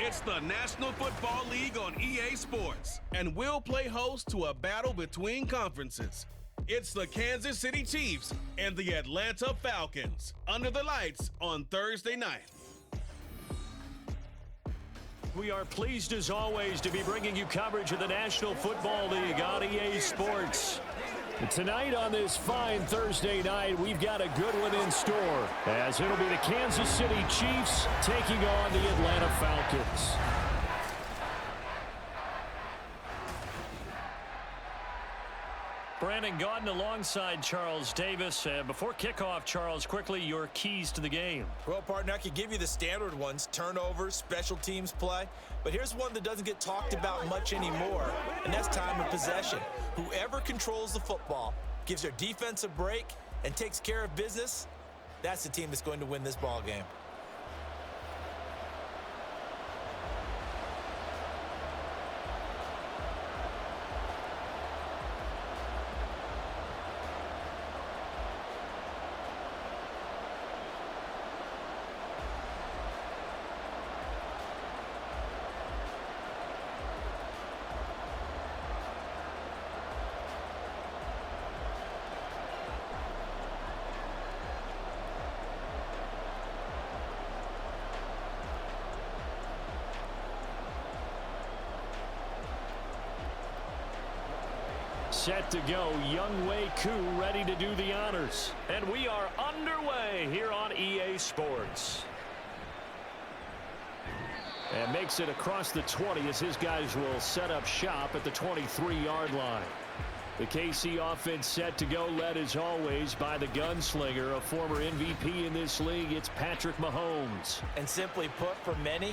It's the National Football League on EA Sports, and we'll play host to a battle between conferences. It's the Kansas City Chiefs and the Atlanta Falcons under the lights on Thursday night. We are pleased as always to be bringing you coverage of the National Football League on EA Sports. Tonight on this fine Thursday night, we've got a good one in store, as it'll be the Kansas City Chiefs taking on the Atlanta Falcons. Brandon Gaudin alongside Charles Davis. Before kickoff, Charles, quickly your keys to the game. Well, partner, I could give you the standard ones, turnovers, special teams play. But here's one that doesn't get talked about much anymore, and that's time of possession. Whoever controls the football, gives their defense a break, and takes care of business, that's the team that's going to win this ball game. Set to go, Younghoe Koo ready to do the honors. And we are underway here on EA Sports. And makes it across the 20 as his guys will set up shop at the 23-yard line. The KC offense set to go, led as always by the gunslinger, a former MVP in this league. It's Patrick Mahomes. And simply put, for many,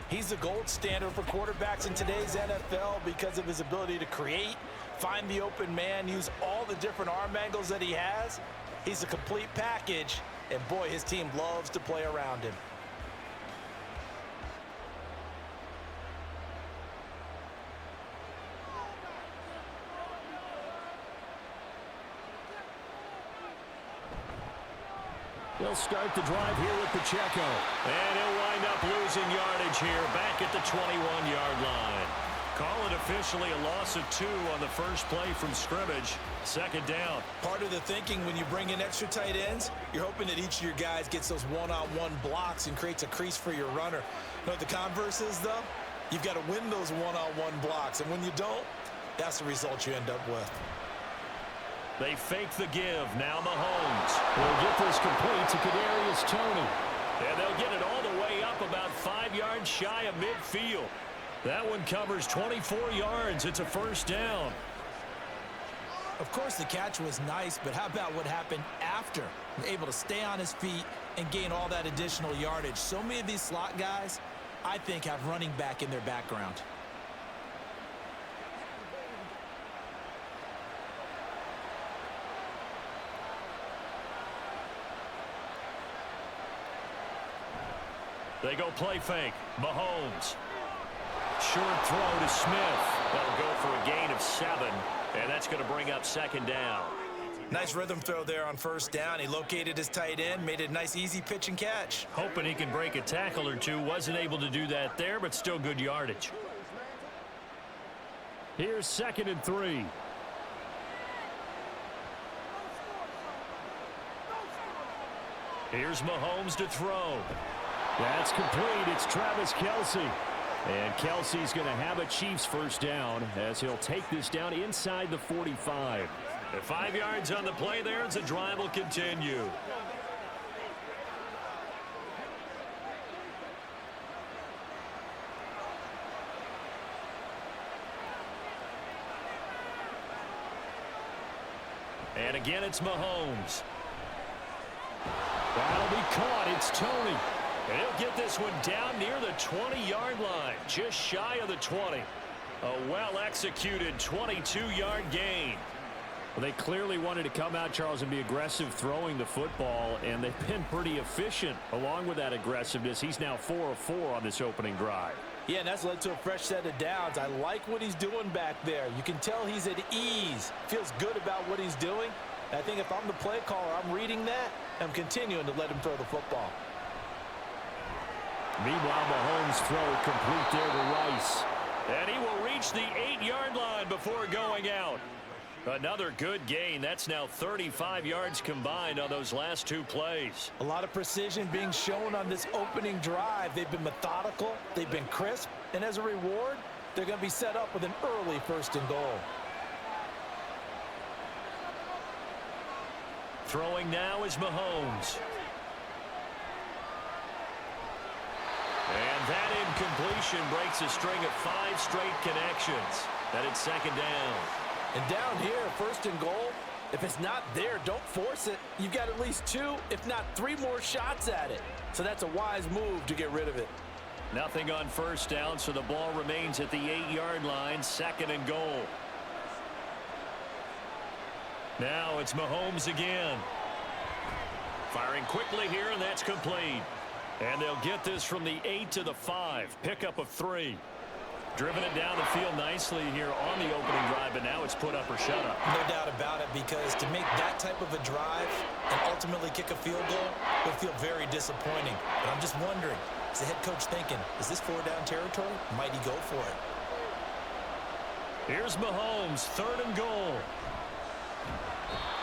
he's the gold standard for quarterbacks in today's NFL because of his ability to create, find the open man, use all the different arm angles that he has. He's a complete package, and boy, his team loves to play around him. They'll start the drive here with Pacheco. And he'll wind up losing yardage here back at the 21-yard line. Call it officially a loss of 2 on the first play from scrimmage. Second down. Part of the thinking when you bring in extra tight ends, you're hoping that each of your guys gets those one-on-one blocks and creates a crease for your runner. You know what the converse is, though? You've got to win those one-on-one blocks, and when you don't, that's the result you end up with. They fake the give. Now Mahomes will get this complete to Kadarius Toney. And they'll get it all the way up about 5 yards shy of midfield. That one covers 24 yards. It's a first down. Of course, the catch was nice, but how about what happened after? Able to stay on his feet and gain all that additional yardage. So many of these slot guys, I think, have running back in their background. They go play fake. Mahomes. Short throw to Smith. That'll go for a gain of 7, and that's going to bring up second down. Nice rhythm throw there on first down. He located his tight end, made it a nice easy pitch and catch. Hoping he can break a tackle or two. Wasn't able to do that there, but still good yardage. Here's 2nd and 3. Here's Mahomes to throw. That's complete. It's Travis Kelce. And Kelsey's going to have a Chiefs first down as he'll take this down inside the 45. 5 yards on the play there as the drive will continue. And again, it's Mahomes. That'll be caught. It's Toney. And he'll get this one down near the 20-yard line, just shy of the 20. A well-executed 22-yard gain. Well, they clearly wanted to come out, Charles, and be aggressive throwing the football, and they've been pretty efficient along with that aggressiveness. He's now 4 of 4 on this opening drive. Yeah, and that's led to a fresh set of downs. I like what he's doing back there. You can tell he's at ease, feels good about what he's doing. I think if I'm the play caller, I'm reading that, and I'm continuing to let him throw the football. Meanwhile, Mahomes' throw complete there to Rice. And he will reach the 8-yard line before going out. Another good gain. That's now 35 yards combined on those last 2 plays. A lot of precision being shown on this opening drive. They've been methodical. They've been crisp. And as a reward, they're going to be set up with an early 1st and goal. Throwing now is Mahomes. And that incompletion breaks a string of 5 straight connections. That it's 2nd down. And down here, 1st and goal, if it's not there, don't force it. You've got at least 2, if not 3 more shots at it. So that's a wise move to get rid of it. Nothing on 1st down, so the ball remains at the 8-yard line, 2nd and goal. Now it's Mahomes again. Firing quickly here, and that's complete. And they'll get this from the 8 to the 5. Pickup of 3. Driven it down the field nicely here on the opening drive, but now it's put up or shut up. No doubt about it, because to make that type of a drive and ultimately kick a field goal would feel very disappointing. But I'm just wondering, is the head coach thinking, is this 4-down territory? Might he go for it? Here's Mahomes, 3rd and goal.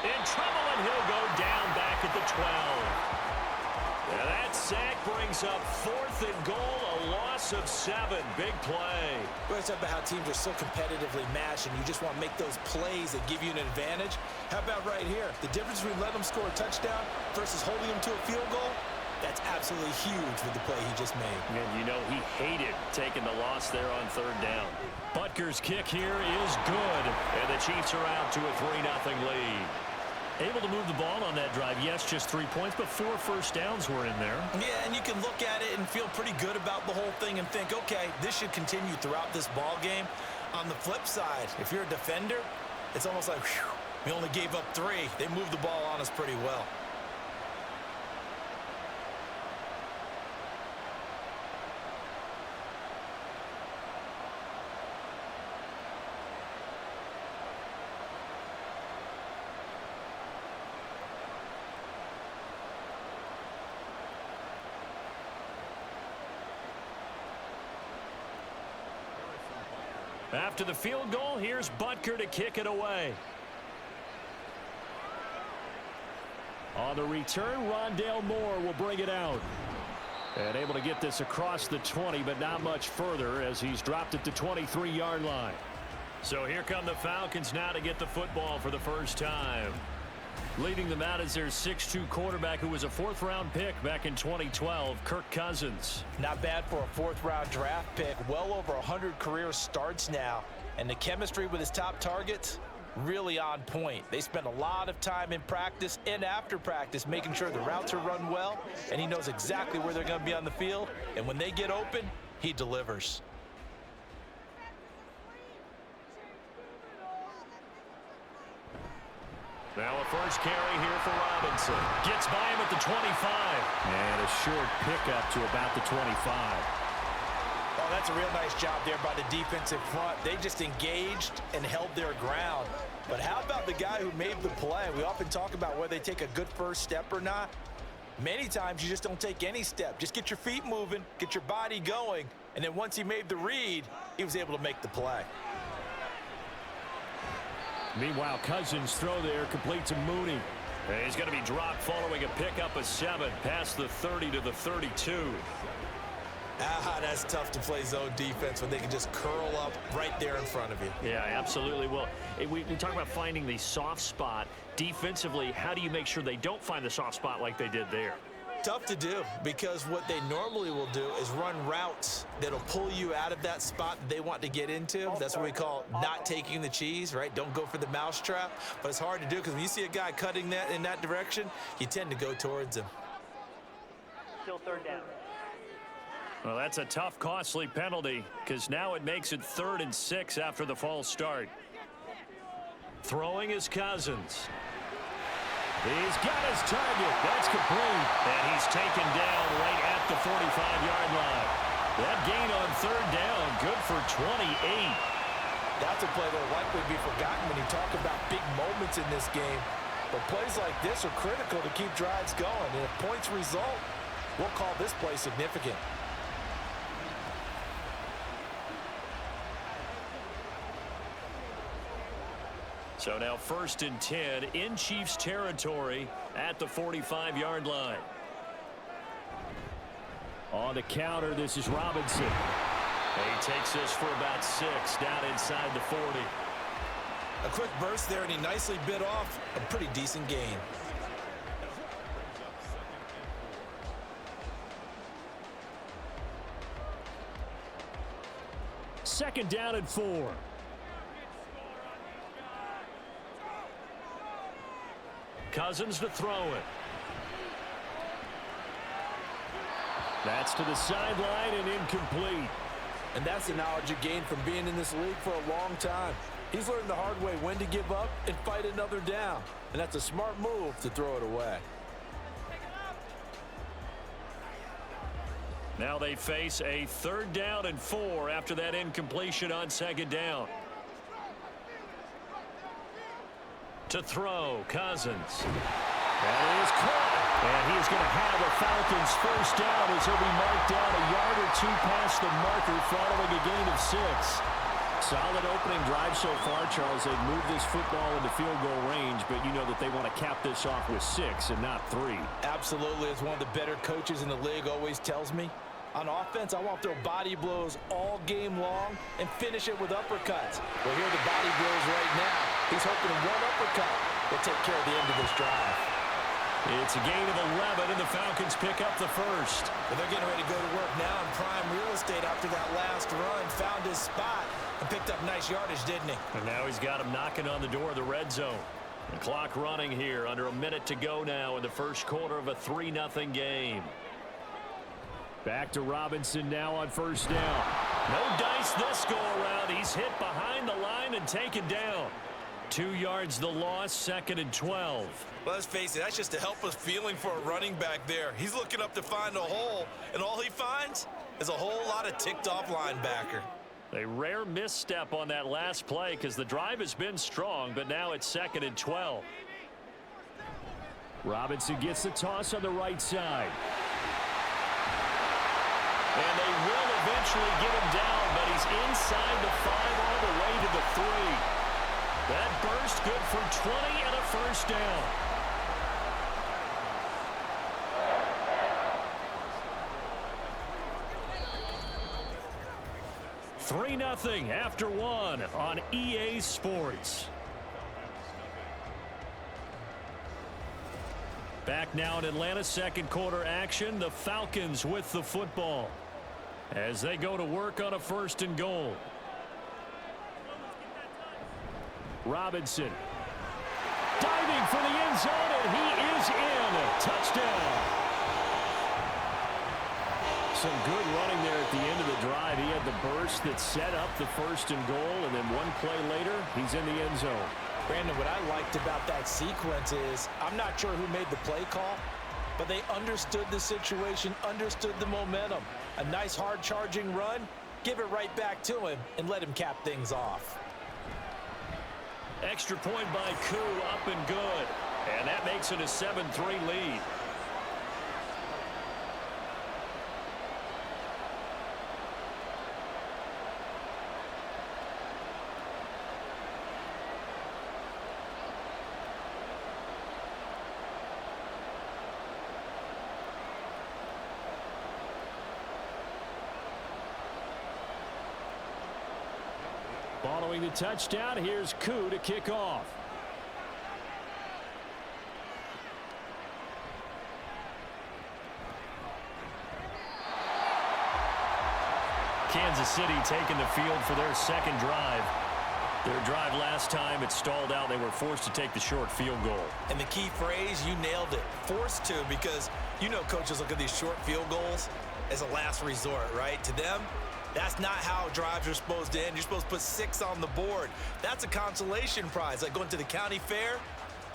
In trouble, and he'll go down back at the 12. And that sack brings up 4th and goal, a loss of 7. Big play. We're going to talk about how teams are so competitively matched, and you just want to make those plays that give you an advantage. How about right here? The difference between letting them score a touchdown versus holding them to a field goal, that's absolutely huge with the play he just made. And you know he hated taking the loss there on 3rd down. Butker's kick here is good, and the Chiefs are out to a 3-0 lead. Able to move the ball on that drive. Yes, just 3 points, but 4 first downs were in there. Yeah, and you can look at it and feel pretty good about the whole thing and think, okay, this should continue throughout this ball game. On the flip side, if you're a defender, it's almost like, whew, we only gave up 3. They moved the ball on us pretty well. After the field goal, here's Butker to kick it away. On the return, Rondale Moore will bring it out. And able to get this across the 20, but not much further as he's dropped at the 23-yard line. So here come the Falcons now to get the football for the first time. Leading them out is their 6'2 quarterback who was a 4th-round pick back in 2012, Kirk Cousins. Not bad for a 4th-round draft pick. Well over 100 career starts now. And the chemistry with his top targets, really on point. They spend a lot of time in practice and after practice making sure the routes are run well, and he knows exactly where they're going to be on the field. And when they get open, he delivers. Now a first carry here for Robinson. Gets by him at the 25. And a short pickup to about the 25. Oh, that's a real nice job there by the defensive front. They just engaged and held their ground. But how about the guy who made the play? We often talk about whether they take a good first step or not. Many times you just don't take any step. Just get your feet moving, get your body going, and then once he made the read, he was able to make the play. Meanwhile, Cousins' throw there complete to Mooney. And he's going to be dropped following a pickup of 7 past the 30 to the 32. That's tough to play zone defense when they can just curl up right there in front of you. Yeah, absolutely. Well, we talk about finding the soft spot. Defensively, how do you make sure they don't find the soft spot like they did there? Tough to do, because what they normally will do is run routes that'll pull you out of that spot that they want to get into. That's what we call not taking the cheese, right? Don't go for the mousetrap. But it's hard to do because when you see a guy cutting that in that direction, you tend to go towards him. Still 3rd down. Well, that's a tough, costly penalty because now it makes it 3rd and 6 after the false start. Throwing is Cousins. He's got his target. That's complete. And he's taken down right at the 45-yard line. That gain on 3rd down, good for 28. That's a play that will likely be forgotten when you talk about big moments in this game. But plays like this are critical to keep drives going. And if points result, we'll call this play significant. So now 1st and 10 in Chiefs territory at the 45-yard line. On the counter, this is Robinson. He takes this for about 6 down inside the 40. A quick burst there, and he nicely bit off a pretty decent gain. Second down and 4. Cousins to throw it. That's to the sideline and incomplete. And that's the knowledge you gain from being in this league for a long time. He's learned the hard way when to give up and fight another down. And that's a smart move to throw it away. Now they face a 3rd down and 4 after that incompletion on 2nd down. To throw, Cousins. That is caught. And he is going to have a Falcons 1st down as he'll be marked down a yard or 2 past the marker following a gain of 6. Solid opening drive so far, Charles. They've moved this football into field goal range, but you know that they want to cap this off with 6 and not 3. Absolutely. As one of the better coaches in the league always tells me, on offense, I want to throw body blows all game long and finish it with uppercuts. Well, here are the body blows right now. He's hoping one uppercut will take care of the end of this drive. It's a gain of 11, and the Falcons pick up the 1st. But they're getting ready to go to work now in prime real estate after that last run. Found his spot and picked up nice yardage, didn't he? And now he's got him knocking on the door of the red zone. The clock running here, under a minute to go now in the 1st quarter of a 3-0 game. Back to Robinson now on 1st down. No dice this go-around. He's hit behind the line and taken down. 2 yards the loss, 2nd and 12. Well, let's face it, that's just a helpless feeling for a running back there. He's looking up to find a hole, and all he finds is a whole lot of ticked-off linebacker. A rare misstep on that last play because the drive has been strong, but now it's 2nd and 12. Robinson gets the toss on the right side. And they will eventually get him down, but he's inside the 5 all the way to the 3. That burst good for 20 and a 1st down. (3-0) after 1 on EA Sports. Back now in Atlanta, 2nd quarter action. The Falcons with the football as they go to work on a 1st and goal. Robinson diving for the end zone, and he is in. Touchdown. Some good running there at the end of the drive. He had the burst that set up the 1st and goal, and then one play later, he's in the end zone. Brandon, what I liked about that sequence is, I'm not sure who made the play call, but they understood the situation, understood the momentum. A nice hard charging run, give it right back to him, and let him cap things off. Extra point by Koo, up and good. And that makes it a 7-3 lead. Following the touchdown, here's Koo to kick off. Kansas City taking the field for their 2nd drive. Their drive last time, it stalled out. They were forced to take the short field goal. And the key phrase, you nailed it. Forced to, because you know coaches look at these short field goals as a last resort, right? To them, that's not how drives are supposed to end. You're supposed to put 6 on the board. That's a consolation prize. Like going to the county fair,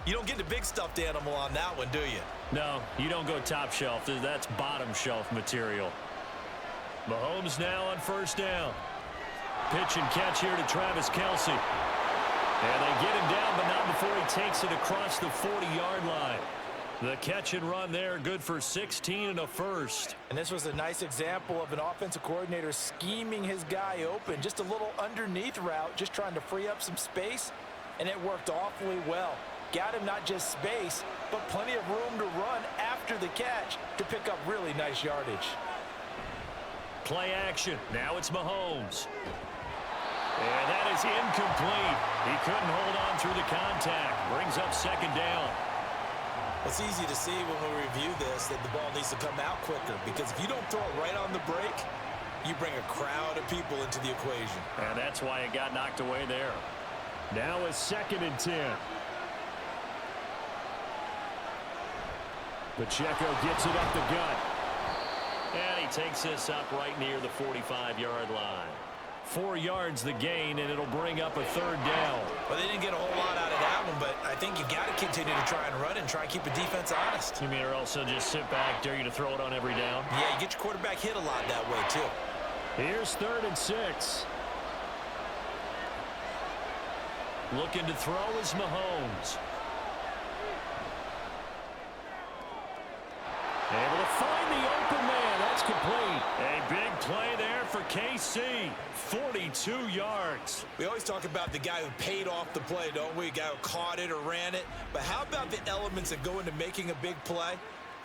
you don't get the big stuffed animal on that one, do you? No, you don't go top shelf. That's bottom shelf material. Mahomes now on 1st down. Pitch and catch here to Travis Kelce. And they get him down, but not before he takes it across the 40-yard line. The catch and run there, good for 16 and a 1st. And this was a nice example of an offensive coordinator scheming his guy open. Just a little underneath route, just trying to free up some space and it worked awfully well. Got him not just space, but plenty of room to run after the catch to pick up really nice yardage. Play action. Now it's Mahomes. And that is incomplete. He couldn't hold on through the contact. Brings up second down. It's easy to see when we review this that the ball needs to come out quicker, because if you don't throw it right on the break, you bring a crowd of people into the equation. And that's why it got knocked away there. Now a 2nd and 10. Pacheco gets it up the gut. And he takes this up right near the 45-yard line. 4 yards the gain, and it'll bring up a 3rd down. Well, they didn't get a whole lot out of that one, but I think you got to continue to try and run and try and keep the defense honest. You mean, or else they'll just sit back, dare you to throw it on every down? Yeah, you get your quarterback hit a lot that way, too. Here's 3rd and 6. Looking to throw is Mahomes. Able to find the open man. That's complete. A big play there for KC. 42 yards. We always talk about the guy who paid off the play, don't we? The guy who caught it or ran it. But how about the elements that go into making a big play?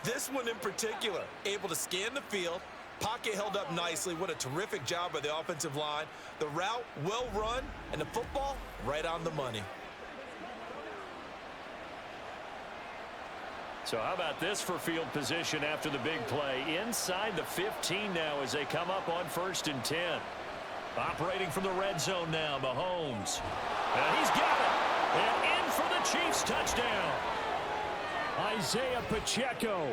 This one in particular, able to scan the field, pocket held up nicely. What a terrific job by the offensive line. The route well run, and the football right on the money. So how about this for field position after the big play? Inside the 15 now as they come up on 1st and 10. Operating from the red zone now, Mahomes. And he's got it. And in for the Chiefs touchdown. Isaiah Pacheco.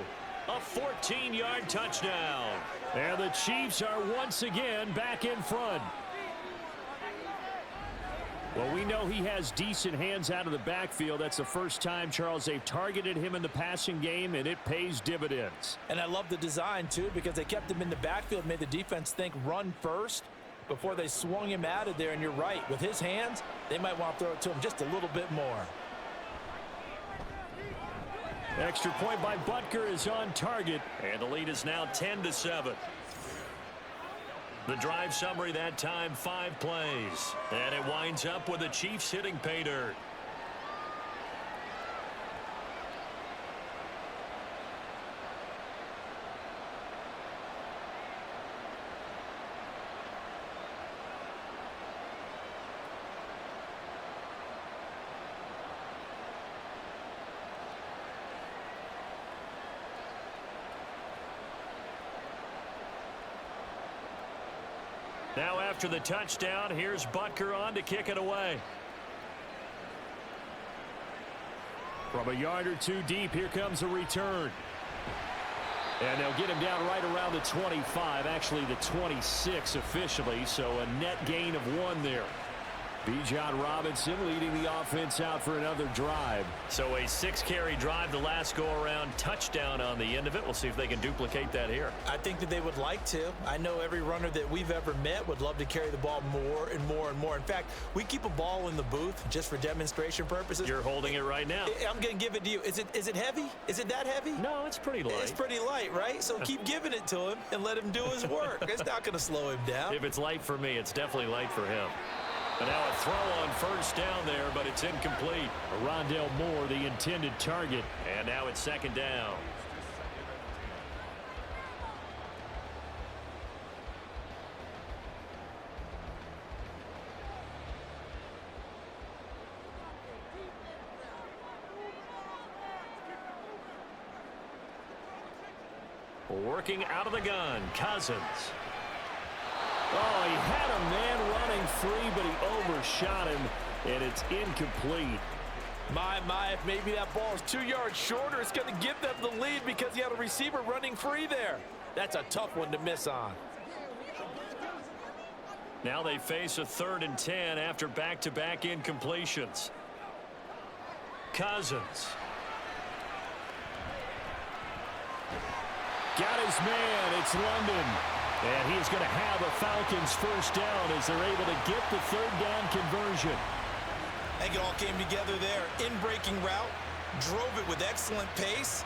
A 14-yard touchdown. And the Chiefs are once again back in front. Well, we know he has decent hands out of the backfield. That's the first time, Charles, they've targeted him in the passing game, and it pays dividends. And I love the design, too, because they kept him in the backfield, made the defense think run first before they swung him out of there. And you're right, with his hands, they might want to throw it to him just a little bit more. Extra point by Butker is on target. And the lead is now 10-7. The drive summary that time, 5 plays. And it winds up with the Chiefs hitting pay dirt. Now after the touchdown, here's Butker on to kick it away. From a yard or two deep, here comes a return. And they'll get him down right around the 25, actually the 26 officially, so a net gain of 1 there. Bijan Robinson leading the offense out for another drive. So a 6-carry drive the last go-around, touchdown on the end of it. We'll see if they can duplicate that here. I think that they would like to. I know every runner that we've ever met would love to carry the ball more and more and more. In fact, we keep a ball in the booth just for demonstration purposes. You're holding it right now. I'm going to give it to you. Is it heavy? Is it that heavy? No, it's pretty light. It's pretty light, right? So keep giving it to him and let him do his work. It's not going to slow him down. If it's light for me, it's definitely light for him. And now a throw on 1st down there, but it's incomplete. Rondale Moore, the intended target. And now it's 2nd down. Working out of the gun, Cousins. Oh, he had a man running free, but he overshot him, and it's incomplete. My, if maybe that ball is 2 yards shorter, it's going to give them the lead because he had a receiver running free there. That's a tough one to miss on. Now they face a 3rd and 10 after back-to-back incompletions. Cousins. Got his man. It's London. And he's going to have a Falcons 1st down as they're able to get the 3rd down conversion. I think it all came together there. In-breaking route, drove it with excellent pace.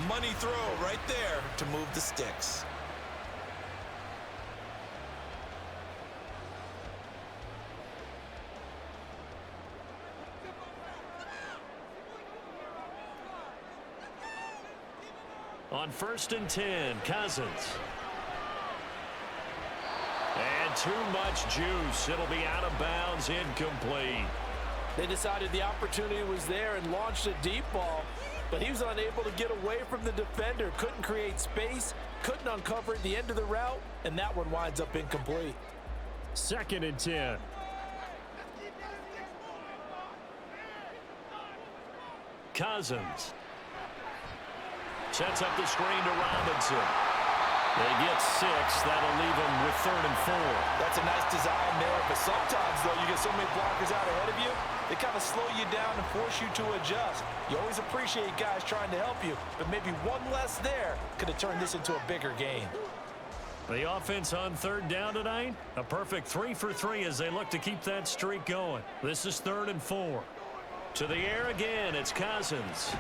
Money throw right there to move the sticks. On 1st and 10, Cousins. And too much juice. It'll be out of bounds, incomplete. They decided the opportunity was there and launched a deep ball, but he was unable to get away from the defender. Couldn't create space, couldn't uncover at the end of the route, and that one winds up incomplete. 2nd and 10. Cousins. Sets up the screen to Robinson. They get 6. That'll leave them with 3rd and 4. That's a nice design there, but sometimes, though, you get so many blockers out ahead of you, they kind of slow you down and force you to adjust. You always appreciate guys trying to help you, but maybe one less there could have turned this into a bigger game. The offense on 3rd down tonight, a perfect 3 for 3 as they look to keep that streak going. This is 3rd and 4. To the air again, it's Cousins.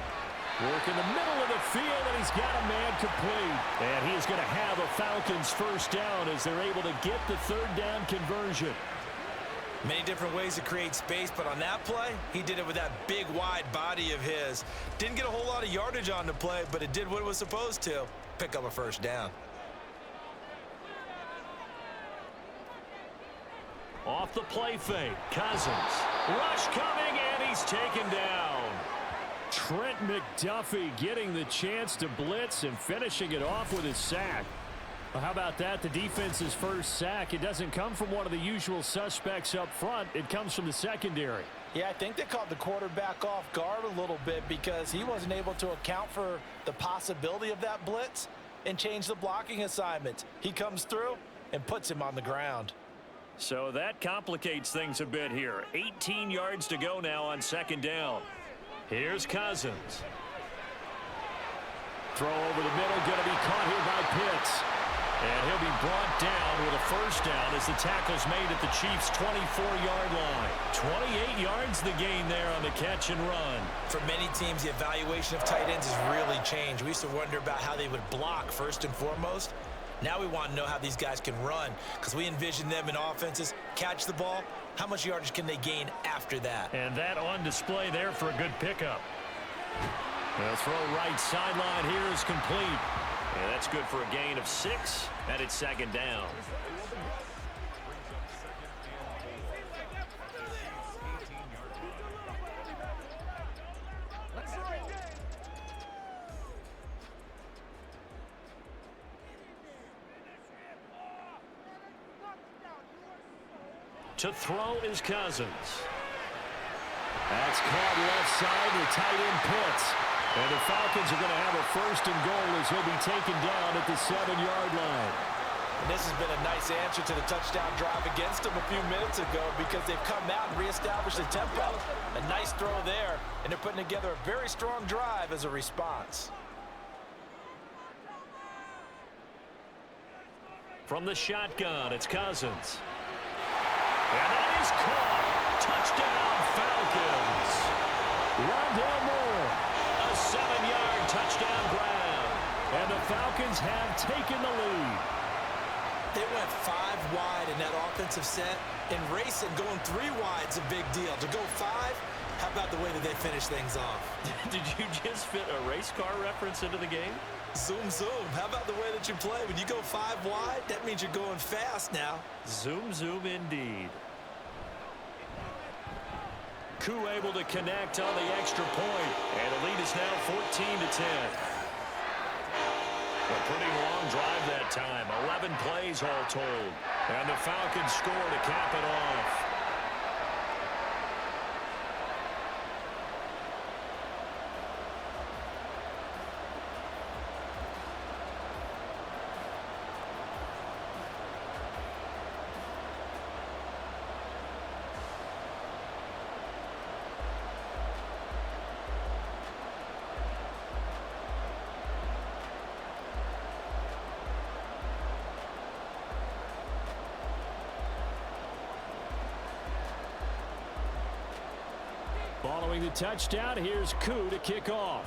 Work in the middle of the field, and he's got a man complete. And he's going to have a Falcons 1st down as they're able to get the 3rd down conversion. Many different ways to create space, but on that play, he did it with that big, wide body of his. Didn't get a whole lot of yardage on the play, but it did what it was supposed to. Pick up a 1st down. Off the play fake, Cousins. Rush coming, and he's taken down. Trent McDuffie getting the chance to blitz and finishing it off with his sack. Well, how about that? The defense's 1st sack. It doesn't come from one of the usual suspects up front. It comes from the secondary. Yeah, I think they caught the quarterback off guard a little bit because he wasn't able to account for the possibility of that blitz and change the blocking assignment. He comes through and puts him on the ground. So that complicates things a bit here. 18 yards to go now on 2nd down. Here's Cousins. Throw over the middle, going to be caught here by Pitts. And he'll be brought down with a 1st down as the tackle's made at the Chiefs' 24-yard line. 28 yards the gain there on the catch and run. For many teams, the evaluation of tight ends has really changed. We used to wonder about how they would block first and foremost. Now we want to know how these guys can run because we envision them in offenses, catch the ball. How much yardage can they gain after that? And that on display there for a good pickup. The throw right sideline here is complete. And that's good for a gain of 6, and it's 2nd down. To throw is Cousins. That's caught left side to tight end Pitts. And the Falcons are going to have a 1st and goal as he'll be taken down at the 7-yard line. And this has been a nice answer to the touchdown drive against them a few minutes ago because they've come out and reestablished the tempo. A nice throw there, and they're putting together a very strong drive as a response. From the shotgun, it's Cousins. And that is caught. Touchdown, Falcons. Rondell Moore. A 7-yard touchdown grab. And the Falcons have taken the lead. They went 5 wide in that offensive set. And racing, going 3 wide's a big deal. To go 5, how about the way that they finish things off? Did you just fit a race car reference into the game? Zoom, zoom. How about the way that you play? When you go 5 wide, that means you're going fast now. Zoom, zoom indeed. Koo able to connect on the extra point. And the lead is now 14-10. A pretty long drive that time. 11 plays all told. And the Falcons score to cap it off. Following the touchdown, here's Koo to kick off.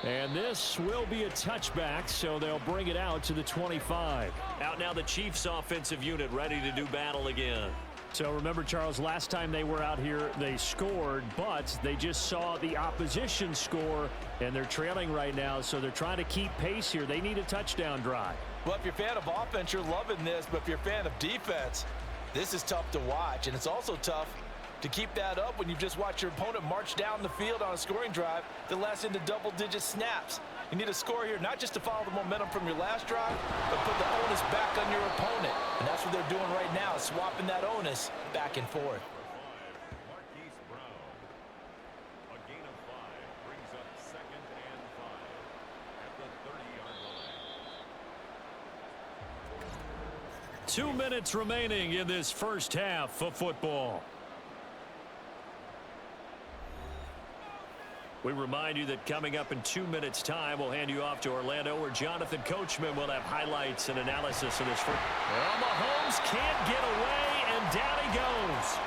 And this will be a touchback, so they'll bring it out to the 25. Out now the Chiefs offensive unit ready to do battle again. So remember, Charles, last time they were out here, they scored, but they just saw the opposition score, and they're trailing right now, so they're trying to keep pace here. They need a touchdown drive. Well, if you're a fan of offense, you're loving this, but if you're a fan of defense, this is tough to watch, and it's also tough to keep that up when you just watch your opponent march down the field on a scoring drive that lasts into double-digit snaps. You need a score here, not just to follow the momentum from your last drive, but put the onus back on your opponent. And that's what they're doing right now, swapping that onus back and forth. A gain of 5 brings up 2nd and 5 at the 30-yard line. 2 minutes remaining in this first half of football. We remind you that coming up in 2 minutes' time, we'll hand you off to Orlando, where Jonathan Coachman will have highlights and analysis of this. Well, Mahomes can't get away, and down he goes.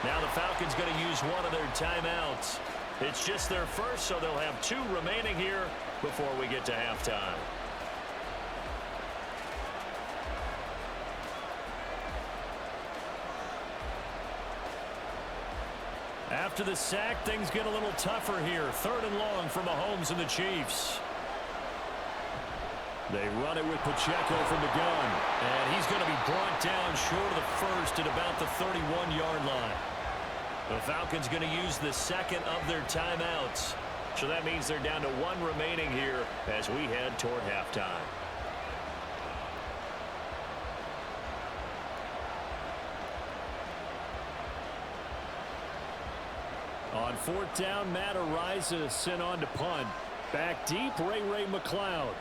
Now the Falcons going to use one of their timeouts. It's just their first, so they'll have 2 remaining here before we get to halftime. After the sack, things get a little tougher here. 3rd and long for Mahomes and the Chiefs. They run it with Pacheco from the gun. And he's going to be brought down short of the first at about the 31-yard line. The Falcons going to use the second of their timeouts. So that means they're down to 1 remaining here as we head toward halftime. On 4th down, Matt Ariza sent on to punt. Back deep, Ray McLeod.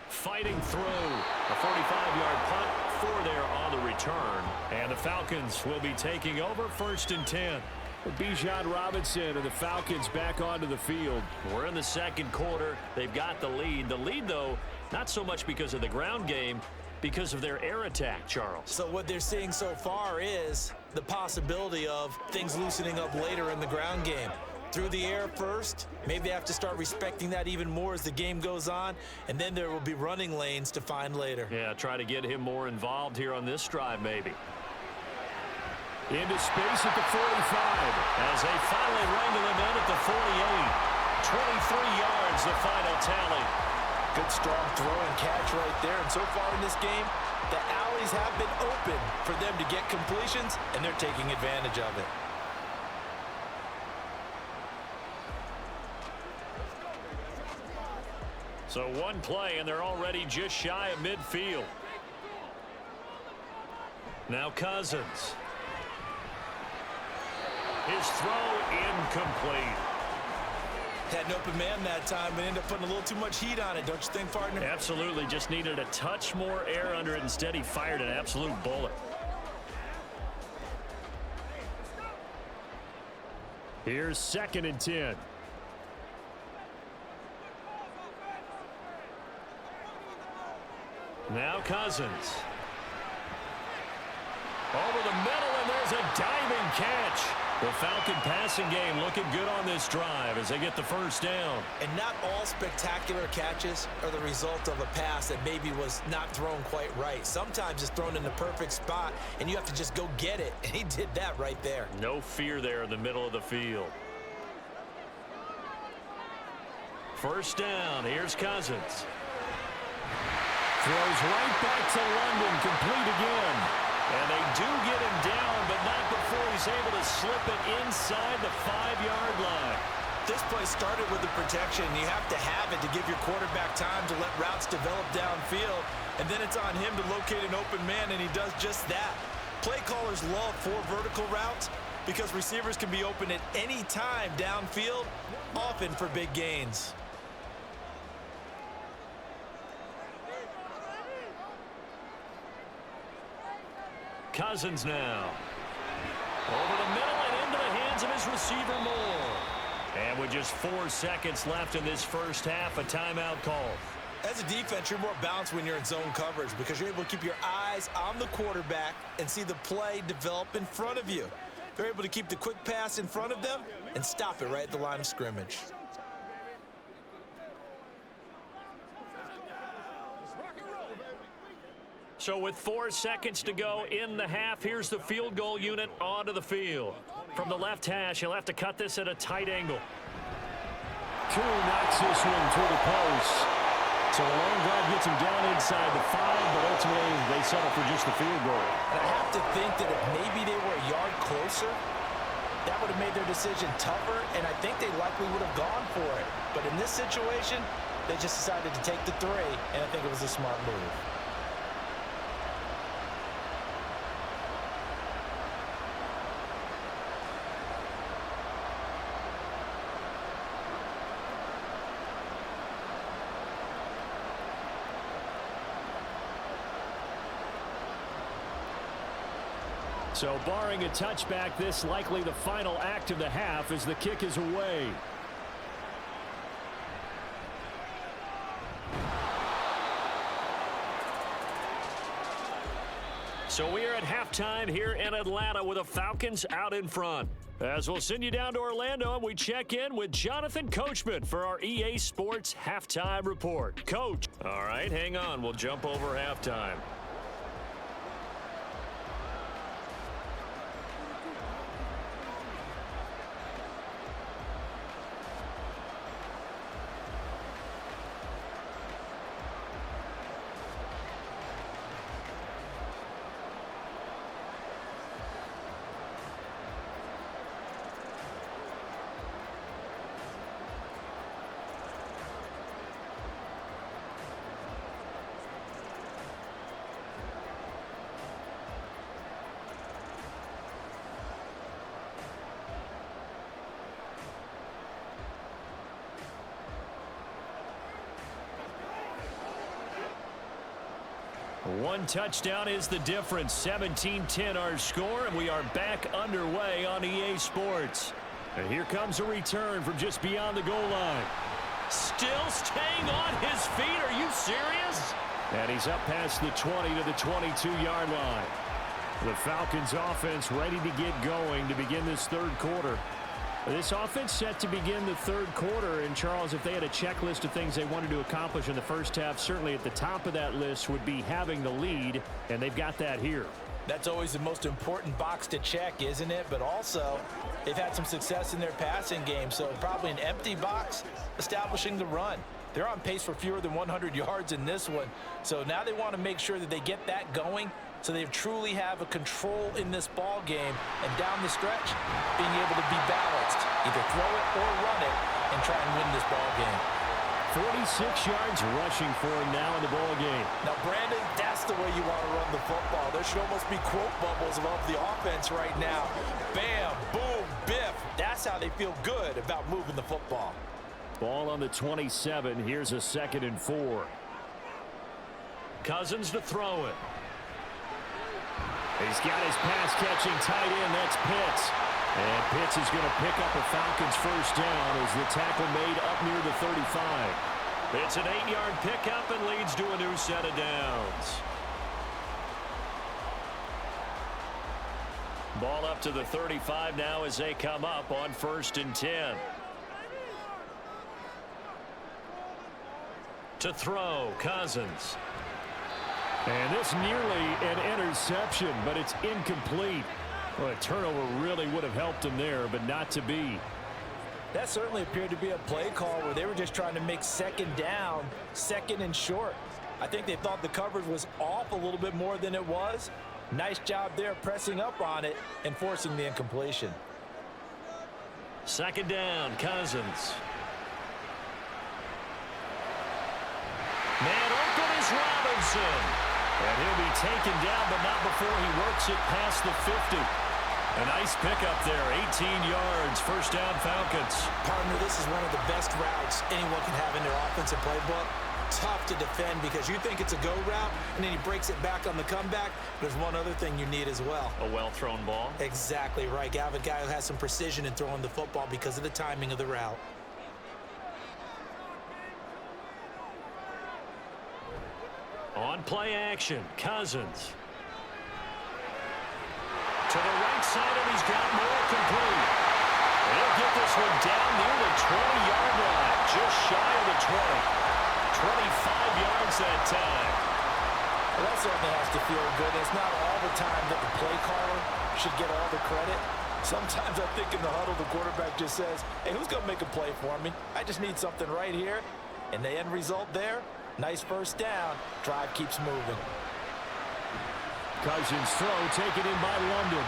Fighting through. A 45-yard punt for there on the return. And the Falcons will be taking over 1st and 10. Bijan Robinson and the Falcons back onto the field. We're in the second quarter. They've got the lead. The lead, though, not so much because of the ground game, because of their air attack, Charles. So what they're seeing so far is the possibility of things loosening up later in the ground game. Through the air first, maybe they have to start respecting that even more as the game goes on, and then there will be running lanes to find later. Yeah, try to get him more involved here on this drive, maybe. Into space at the 45. As they finally wrangle him in at the 48. 23 yards, the final tally. Good, strong throw and catch right there. And so far in this game, the alleys have been open for them to get completions, and they're taking advantage of it. So 1 play, and they're already just shy of midfield. Now Cousins. His throw incomplete. Had an open man that time, but ended up putting a little too much heat on it, don't you think, partner? Absolutely. Just needed a touch more air under it. Instead, he fired an absolute bullet. Here's 2nd and 10. Now Cousins. Over the middle, and there's a diving catch. The Falcon passing game looking good on this drive as they get the first down. And not all spectacular catches are the result of a pass that maybe was not thrown quite right. Sometimes it's thrown in the perfect spot, and you have to just go get it. And he did that right there. No fear there in the middle of the field. First down. Here's Cousins. Throws right back to London, complete again. And they do get him down, but not before he's able to slip it inside the 5-yard line. This play started with the protection. You have to have it to give your quarterback time to let routes develop downfield. And then it's on him to locate an open man, and he does just that. Play callers love 4 vertical routes because receivers can be open at any time downfield, often for big gains. Cousins now. Over the middle and into the hands of his receiver Moore. And with just 4 seconds left in this first half, a timeout call. As a defense, you're more balanced when you're in zone coverage because you're able to keep your eyes on the quarterback and see the play develop in front of you. They're able to keep the quick pass in front of them and stop it right at the line of scrimmage. So with 4 seconds to go in the half, here's the field goal unit onto the field. From the left hash, he'll have to cut this at a tight angle. Drew knocks this one through the post. So a long drive gets him down inside the 5, but ultimately they settle for just the field goal. And I have to think that if maybe they were a yard closer, that would have made their decision tougher, and I think they likely would have gone for it. But in this situation, they just decided to take the 3, and I think it was a smart move. So barring a touchback, this likely the final act of the half as the kick is away. So we are at halftime here in Atlanta with the Falcons out in front. As we'll send you down to Orlando, and we check in with Jonathan Coachman for our EA Sports Halftime Report. Coach. All right, hang on. We'll jump over halftime. One touchdown is the difference. 17-10 our score, and we are back underway on EA Sports. And here comes a return from just beyond the goal line. Still staying on his feet. Are you serious? And he's up past the 20 to the 22-yard line. The Falcons offense ready to get going to begin this third quarter. This offense set to begin the third quarter, and Charles, if they had a checklist of things they wanted to accomplish in the first half, certainly at the top of that list would be having the lead, and they've got that here. That's always the most important box to check, isn't it? But also, they've had some success in their passing game, so probably an empty box, establishing the run. They're on pace for fewer than 100 yards in this one, so now they want to make sure that they get that going, so they truly have a control in this ball game, and down the stretch, being able to be balanced, either throw it or run it, and try and win this ball game. 46 yards rushing for him now in the ball game. Now, Brandon, that's the way you want to run the football. There should almost be quote bubbles above the offense right now. Bam, boom, biff. That's how they feel good about moving the football. Ball on the 27. Here's a 2nd and 4. Cousins to throw it. He's got his pass-catching tight end. That's Pitts. And Pitts is going to pick up a Falcons first down as the tackle made up near the 35. It's an 8-yard pickup and leads to a new set of downs. Ball up to the 35 now as they come up on 1st and 10. To throw, Cousins. And this nearly an interception, but it's incomplete. Well, a turnover really would have helped him there, but not to be. That certainly appeared to be a play call where they were just trying to make 2nd down, 2nd and short. I think they thought the coverage was off a little bit more than it was. Nice job there pressing up on it and forcing the incompletion. 2nd down, Cousins. Man open is Robinson. And he'll be taken down, but not before he works it past the 50. A nice pickup there, 18 yards, 1st down Falcons. Partner, this is one of the best routes anyone can have in their offensive playbook. Tough to defend because you think it's a go route, and then he breaks it back on the comeback. There's one other thing you need as well. A well-thrown ball. Exactly right. You have a guy who has some precision in throwing the football because of the timing of the route. On play action, Cousins. To the right side, and he's got more complete. He'll get this one down near the 20-yard line, just shy of the 20. 25 yards that time. Well, that certainly has to feel good. It's not all the time that the play caller should get all the credit. Sometimes I think in the huddle, the quarterback just says, hey, who's going to make a play for me? I just need something right here. And the end result there, nice first down. Drive keeps moving. Cousins throw taken in by London.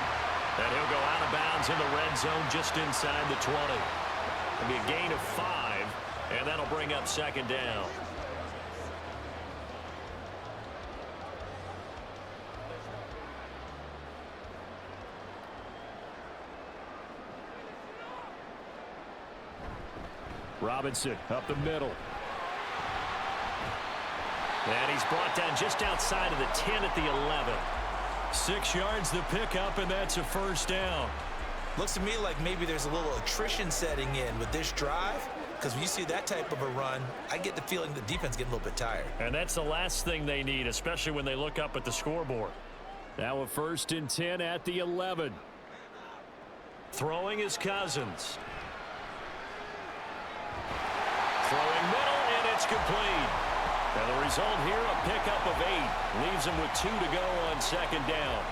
And he'll go out of bounds in the red zone just inside the 20. It'll be a gain of 5, and that'll bring up second down. Robinson up the middle. And he's brought down just outside of the 10 at the 11. 6 yards the pickup, and that's a first down. Looks to me like maybe there's a little attrition setting in with this drive, because when you see that type of a run, I get the feeling the defense getting a little bit tired. And that's the last thing they need, especially when they look up at the scoreboard. Now a 1st and 10 at the 11. Throwing is Cousins. Throwing middle, and it's complete. And the result here, a pickup of 8. Leaves him with 2 to go on second down.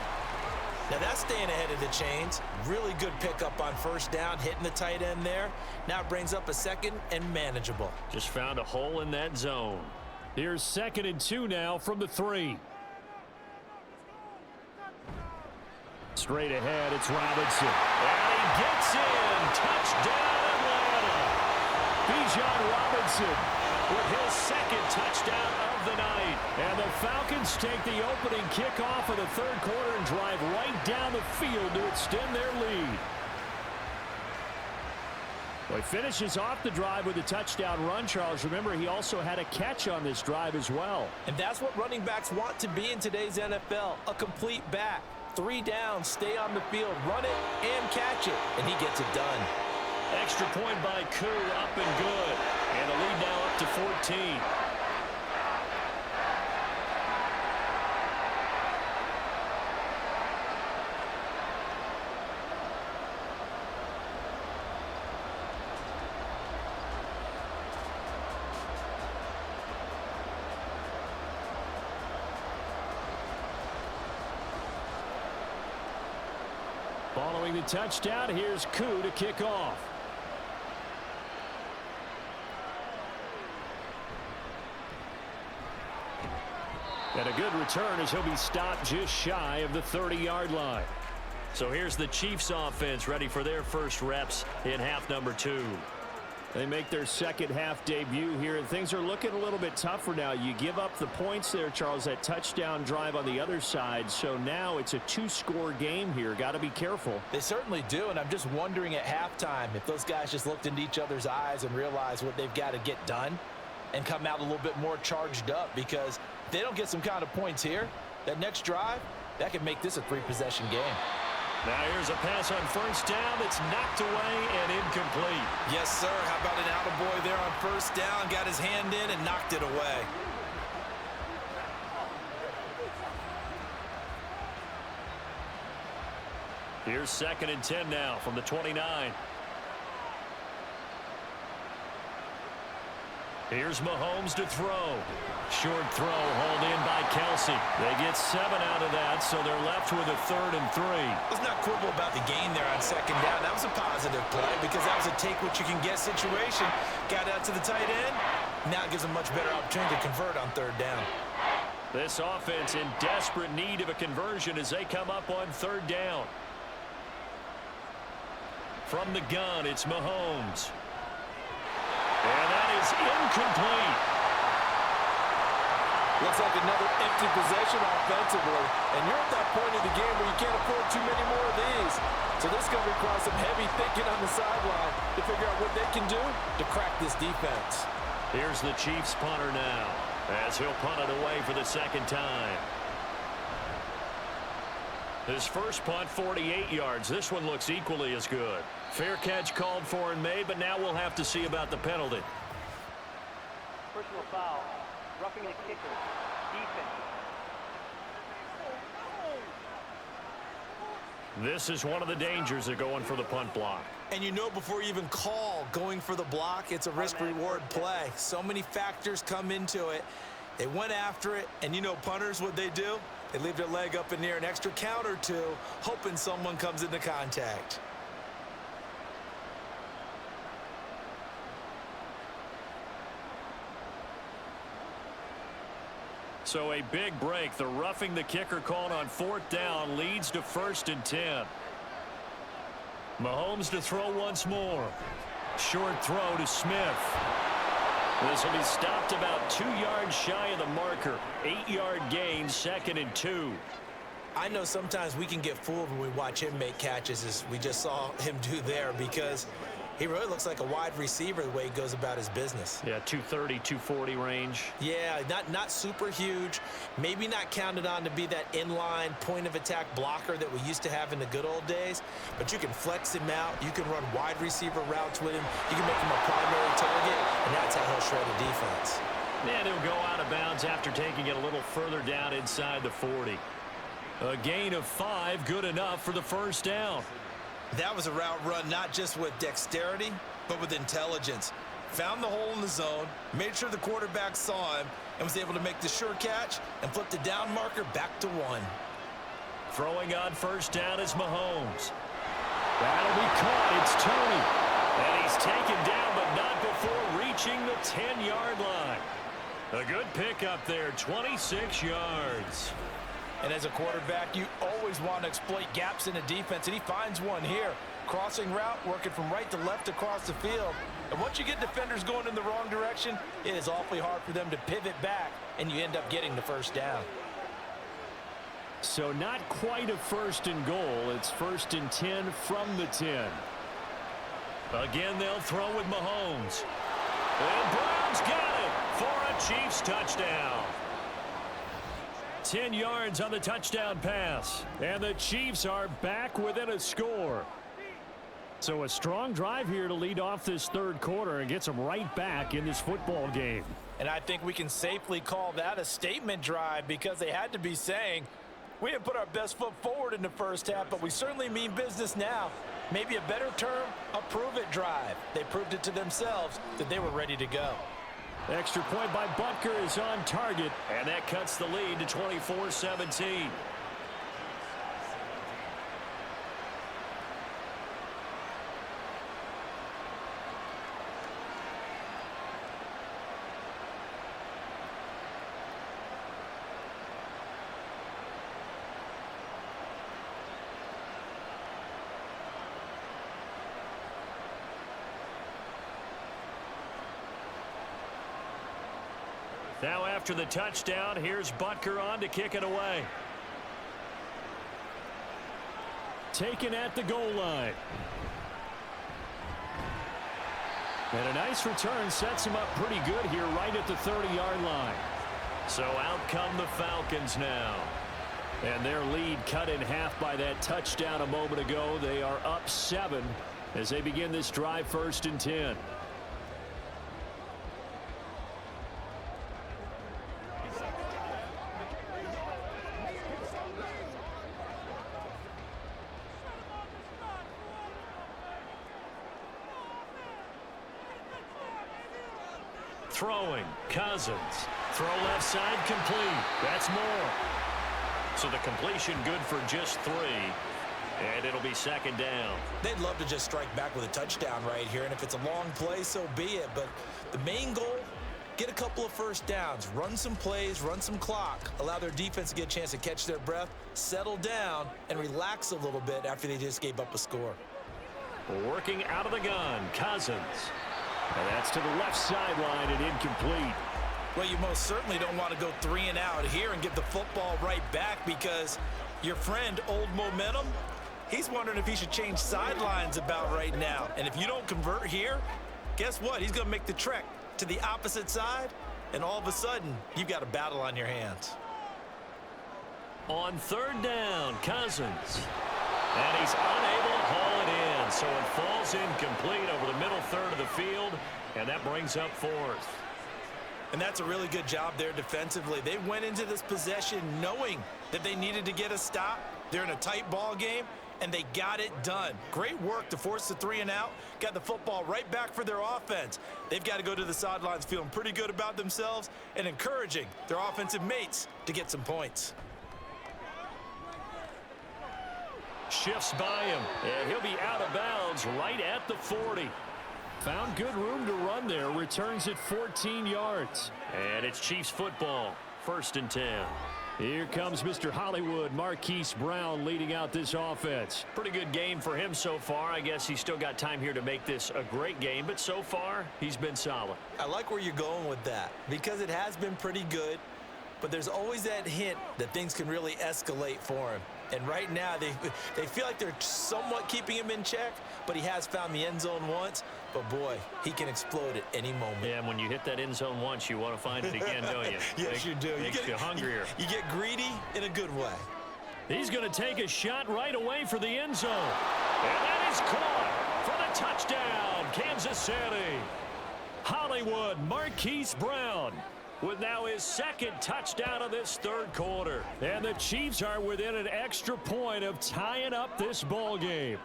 Now that's staying ahead of the chains. Really good pickup on first down, hitting the tight end there. Now it brings up a 2nd and manageable. Just found a hole in that zone. Here's 2nd and 2 now from the 3. Straight ahead, it's Robinson. And he gets in. Touchdown, Atlanta. Bijan Robinson with his 2nd touchdown of the night. And the Falcons take the opening kickoff of the 3rd quarter and drive right down the field to extend their lead. Well, he finishes off the drive with a touchdown run, Charles. Remember, he also had a catch on this drive as well. And that's what running backs want to be in today's NFL, a complete back. 3 downs, stay on the field, run it, and catch it. And he gets it done. Extra point by Koo, up and good. And the lead now up to 14. Following the touchdown, here's Koo to kick off. And a good return as he'll be stopped just shy of the 30-yard line. So here's the Chiefs offense ready for their first reps in half number 2. They make their second half debut here, and things are looking a little bit tougher now. You give up the points there, Charles, that touchdown drive on the other side. So now it's a 2-score game here. Got to be careful. They certainly do, and I'm just wondering at halftime if those guys just looked into each other's eyes and realized what they've got to get done and come out a little bit more charged up, because if they don't get some kind of points here, that next drive, that could make this a 3-possession game. Now here's a pass on first down that's knocked away and incomplete. Yes, sir. How about an attaboy there on first down? Got his hand in and knocked it away. Here's 2nd and 10 now from the 29. Here's Mahomes to throw. Short throw hauled in by Kelsey. They get 7 out of that, so they're left with a 3rd and 3. Let's not quibble about the gain there on second down. That was a positive play because that was a take-what-you-can-get situation. Got out to the tight end. Now it gives them much better opportunity to convert on 3rd down. This offense in desperate need of a conversion as they come up on 3rd down. From the gun, it's Mahomes. And that is incomplete. Looks like another empty possession offensively. And you're at that point in the game where you can't afford too many more of these. So this is going to require some heavy thinking on the sideline to figure out what they can do to crack this defense. Here's the Chiefs punter now, as he'll punt it away for the 2nd time. His first punt, 48 yards. This one looks equally as good. Fair catch called for and made, but now we'll have to see about the penalty. Personal foul. Roughing the kicker. Defense. This is one of the dangers of going for the punt block. And you know before you even call going for the block, it's a risk-reward play. So many factors come into it. They went after it, and you know punters, what they do? They leave their leg up in the air an extra count or two, hoping someone comes into contact. So a big break. The roughing the kicker called on 4th down leads to 1st and 10. Mahomes to throw once more. Short throw to Smith. This will be stopped about 2 yards shy of the marker. 8-yard gain, 2nd and 2. I know sometimes we can get fooled when we watch him make catches, as we just saw him do there, because he really looks like a wide receiver the way he goes about his business. Yeah, 230, 240 range. Yeah, not super huge. Maybe not counted on to be that inline point-of-attack blocker that we used to have in the good old days. But you can flex him out. You can run wide receiver routes with him. You can make him a primary target, and that's how he'll shred a defense. And he'll go out of bounds after taking it a little further down inside the 40. A gain of 5, good enough for the 1st down. That was a route run not just with dexterity, but with intelligence. Found the hole in the zone, made sure the quarterback saw him, and was able to make the sure catch and flip the down marker back to 1. Throwing on 1st down is Mahomes. That'll be caught. It's Tony. And he's taken down, but not before reaching the 10-yard line. A good pickup there, 26 yards. And as a quarterback, you always want to exploit gaps in the defense, and he finds one here. Crossing route, working from right to left across the field. And once you get defenders going in the wrong direction, it is awfully hard for them to pivot back, and you end up getting the 1st down. So not quite a 1st and goal. It's 1st and 10 from the 10. Again, they'll throw with Mahomes. And Brown's got it for a Chiefs touchdown. 10 yards on the touchdown pass. And the Chiefs are back within a score. So a strong drive here to lead off this 3rd quarter and gets them right back in this football game. And I think we can safely call that a statement drive, because they had to be saying, we didn't put our best foot forward in the 1st half, but we certainly mean business now. Maybe a better term, a prove-it drive. They proved it to themselves that they were ready to go. Extra point by Butker is on target, and that cuts the lead to 24-17. Now after the touchdown, here's Butker on to kick it away. Taken at the goal line. And a nice return sets him up pretty good here right at the 30-yard line. So out come the Falcons now. And their lead cut in half by that touchdown a moment ago. They are up 7 as they begin this drive, 1st and 10. Throwing, Cousins. Throw left side, complete. That's more. So the completion good for just 3. And it'll be 2nd down. They'd love to just strike back with a touchdown right here, and if it's a long play, so be it. But the main goal, get a couple of 1st downs, run some plays, run some clock, allow their defense to get a chance to catch their breath, settle down, and relax a little bit after they just gave up a score. Working out of the gun, Cousins. And that's to the left sideline and incomplete. Well, you most certainly don't want to go 3 and out here and get the football right back, because your friend, Old Momentum, he's wondering if he should change sidelines about right now. And if you don't convert here, guess what? He's going to make the trek to the opposite side, and all of a sudden, you've got a battle on your hands. On 3rd down, Cousins. And he's unable to haul it in, so it falls incomplete over the middle 3rd of the field, and that brings up 4th. And that's a really good job there defensively. They went into this possession knowing that they needed to get a stop. They're in a tight ball game, and they got it done. Great work to force the 3 and out. Got the football right back for their offense. They've got to go to the sidelines feeling pretty good about themselves and encouraging their offensive mates to get some points. Shifts by him, and he'll be out of bounds right at the 40. Found good room to run there. Returns it 14 yards. And it's Chiefs football. 1st and 10. Here comes Mr. Hollywood, Marquise Brown, leading out this offense. Pretty good game for him so far. I guess he's still got time here to make this a great game, but so far, he's been solid. I like where you're going with that because it has been pretty good, but there's always that hint that things can really escalate for him. And right now, they feel like they're somewhat keeping him in check, but he has found the end zone once. But, boy, he can explode at any moment. Yeah, and when you hit that end zone once, you want to find it again, don't you? Yes, you do. Makes you hungrier. You get greedy in a good way. He's going to take a shot right away for the end zone. And that is caught for the touchdown, Kansas City. Hollywood, Marquise Brown, with now his 2nd touchdown of this 3rd quarter. And the Chiefs are within an extra point of tying up this ball game.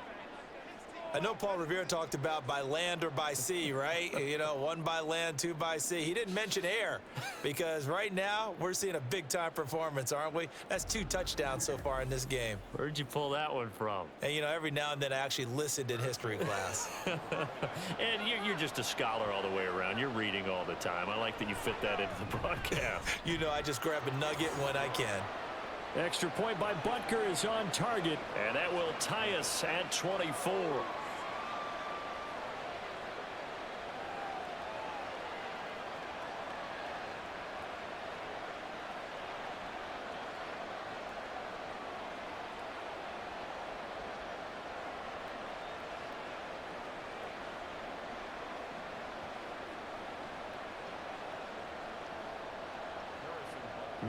I know Paul Revere talked about by land or by sea, right? You know, 1 by land, 2 by sea. He didn't mention air because right now we're seeing a big-time performance, aren't we? That's 2 touchdowns so far in this game. Where'd you pull that one from? And, you know, every now and then I actually listened in history class. And you're just a scholar all the way around. You're reading all the time. I like that you fit that into the broadcast. You know, I just grab a nugget when I can. Extra point by Butker is on target, and that will tie us at 24.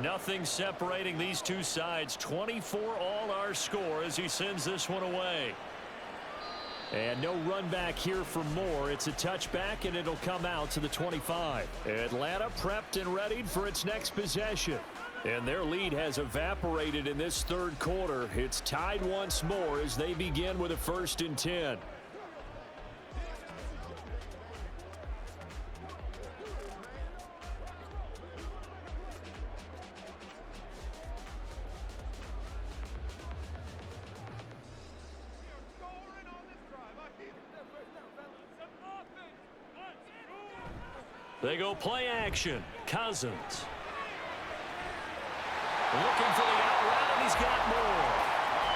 Nothing separating these two sides. 24 all our score as he sends this one away. And no run back here for Moore. It's a touchback, and it'll come out to the 25. Atlanta prepped and readied for its next possession. And their lead has evaporated in this 3rd quarter. It's tied once more as they begin with a 1st and 10. They go play action. Cousins. Looking for the out route, and he's got more.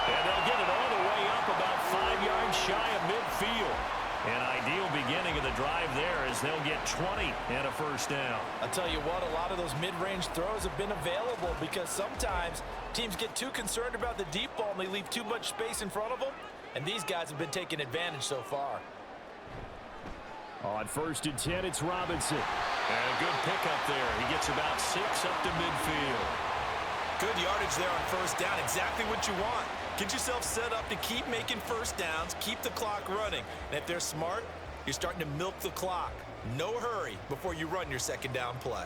And they'll get it all the way up about 5 yards shy of midfield. An ideal beginning of the drive there as they'll get 20 and a 1st down. I'll tell you what, a lot of those mid-range throws have been available because sometimes teams get too concerned about the deep ball and they leave too much space in front of them. And these guys have been taking advantage so far. On 1st and 10, it's Robinson. And a good pickup there. He gets about 6 up to midfield. Good yardage there on 1st down. Exactly what you want. Get yourself set up to keep making 1st downs, keep the clock running. And if they're smart, you're starting to milk the clock. No hurry before you run your 2nd down play.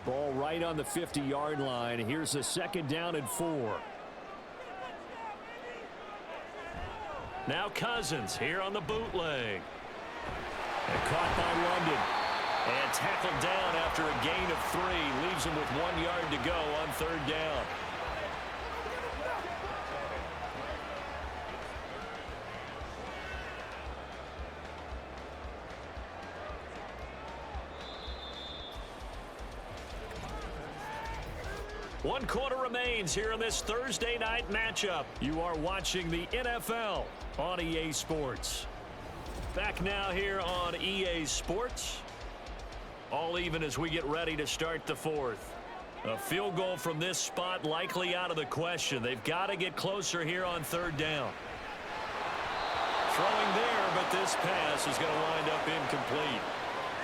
Ball right on the 50-yard line. Here's a 2nd down and 4. Now Cousins here on the bootleg. And caught by London. And tackled down after a gain of 3. Leaves him with 1 yard to go on 3rd down. One quarter remains here in this Thursday night matchup. You are watching the NFL on EA Sports. Back now here on EA Sports. All even as we get ready to start the 4th. A field goal from this spot likely out of the question. They've got to get closer here on 3rd down. Throwing there, but this pass is going to wind up incomplete.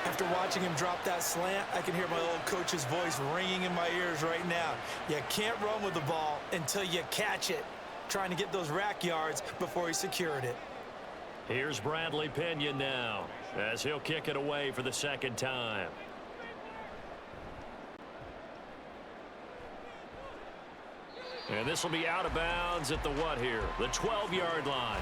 After watching him drop that slant, I can hear my old coach's voice ringing in my ears right now. You can't run with the ball until you catch it. Trying to get those rack yards before he secured it. Here's Bradley Pinion now as he'll kick it away for the 2nd time. And this will be out of bounds at the what here? The 12-yard line.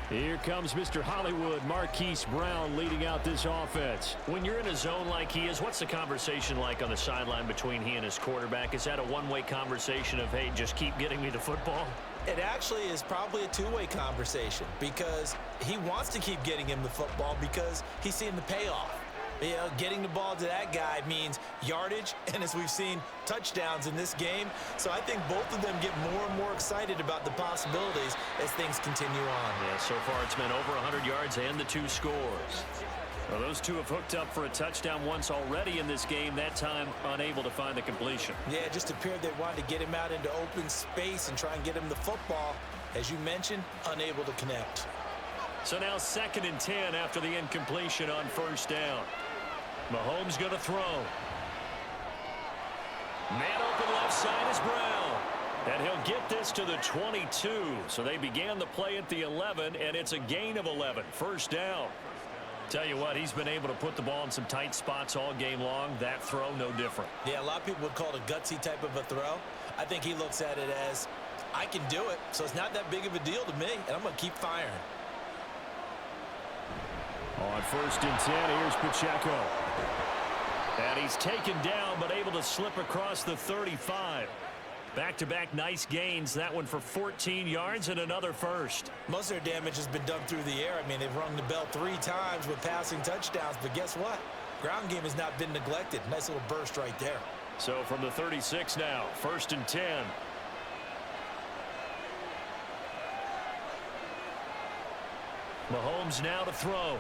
Here comes Mr. Hollywood, Marquise Brown, leading out this offense. When you're in a zone like he is, what's the conversation like on the sideline between he and his quarterback? Is that a one-way conversation of, hey, just keep getting me the football? It actually is probably a two-way conversation because he wants to keep getting him the football because he's seeing the payoff. You know, getting the ball to that guy means yardage, and as we've seen, touchdowns in this game. So I think both of them get more and more excited about the possibilities as things continue on. Yeah, so far it's been over 100 yards and the 2 scores. Well, those two have hooked up for a touchdown once already in this game, that time unable to find the completion. Yeah, it just appeared they wanted to get him out into open space and try and get him the football. As you mentioned, unable to connect. So now 2nd and 10 after the incompletion on 1st down. Mahomes going to throw. Man open left side is Brown. And he'll get this to the 22. So they began the play at the 11, and it's a gain of 11. 1st down. Tell you what, he's been able to put the ball in some tight spots all game long. That throw, no different. Yeah, a lot of people would call it a gutsy type of a throw. I think he looks at it as, I can do it, so it's not that big of a deal to me, and I'm going to keep firing. On 1st and 10, here's Pacheco. And he's taken down, but able to slip across the 35. Back-to-back nice gains. That one for 14 yards and another first. Most of their damage has been done through the air. I mean, they've rung the bell 3 times with passing touchdowns, but guess what? Ground game has not been neglected. Nice little burst right there. So from the 36 now, 1st and 10. Mahomes now to throw.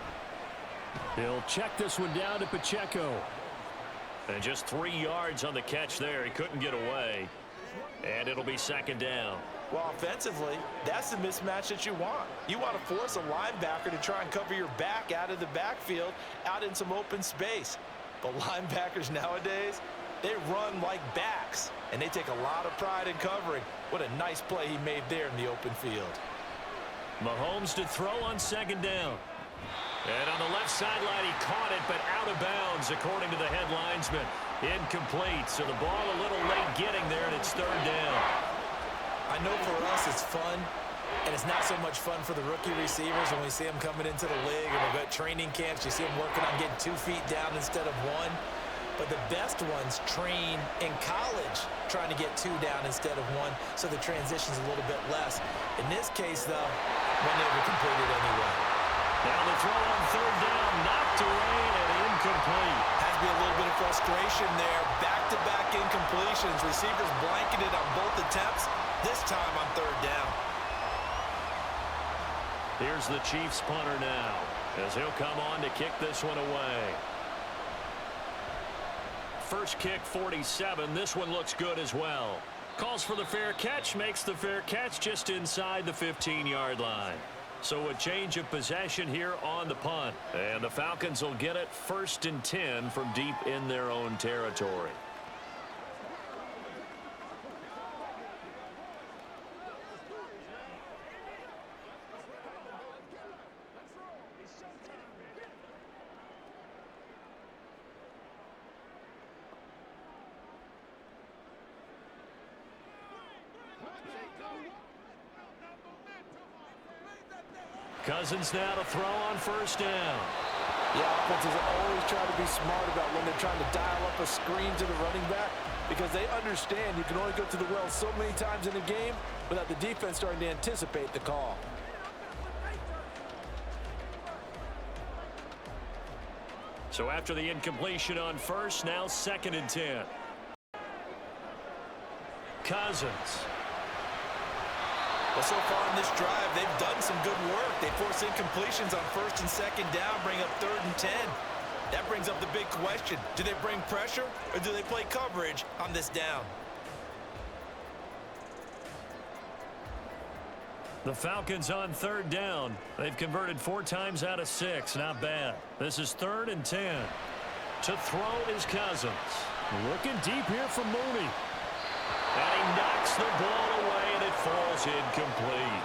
He'll check this one down to Pacheco. And just 3 yards on the catch there. He couldn't get away. And it'll be 2nd down. Well, offensively, that's the mismatch that you want. You want to force a linebacker to try and cover your back out of the backfield, out in some open space. But linebackers nowadays, they run like backs, and they take a lot of pride in covering. What a nice play he made there in the open field. Mahomes to throw on 2nd down. And on the left sideline, he caught it, but out of bounds, according to the head linesman. Incomplete, so the ball a little late getting there, and it's 3rd down. I know for us it's fun, and it's not so much fun for the rookie receivers when we see them coming into the league, and we've got training camps. You see them working on getting 2 feet down instead of 1. But the best ones train in college trying to get 2 down instead of 1, so the transition's a little bit less. In this case, though, when they were completed anyway. Now the throw on 3rd down, knocked away and incomplete. Has to be a little bit of frustration there. Back-to-back incompletions. Receivers blanketed on both attempts, this time on 3rd down. Here's the Chiefs punter now, as he'll come on to kick this one away. First kick, 47. This one looks good as well. Calls for the fair catch, makes the fair catch just inside the 15-yard line. So a change of possession here on the punt. And the Falcons will get it 1st and 10 from deep in their own territory. Cousins now to throw on 1st down. Yeah, offenses always try to be smart about when they're trying to dial up a screen to the running back because they understand you can only go to the well so many times in a game without the defense starting to anticipate the call. So after the incompletion on 1st, now 2nd and 10. Cousins. Well, so far in this drive, they've done some good work. They force incompletions on 1st and 2nd down, bring up 3rd and 10. That brings up the big question. Do they bring pressure or do they play coverage on this down? The Falcons on 3rd down. They've converted 4 times out of 6. Not bad. This is 3rd and 10. To throw is Cousins. Looking deep here for Mooney. And he knocks the ball away, and it falls incomplete.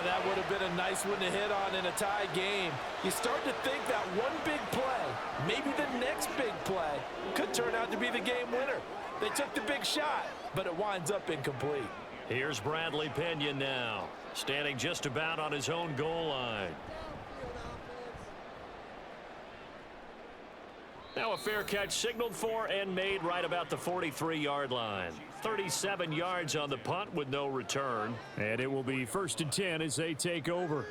that would have been a nice one to hit on in a tie game. You start to think that one big play, maybe the next big play, could turn out to be the game winner. They took the big shot, but it winds up incomplete. Here's Bradley Pinion now, standing just about on his own goal line. Now a fair catch signaled for and made right about the 43-yard line. 37 yards on the punt with no return. And it will be 1st and 10 as they take over.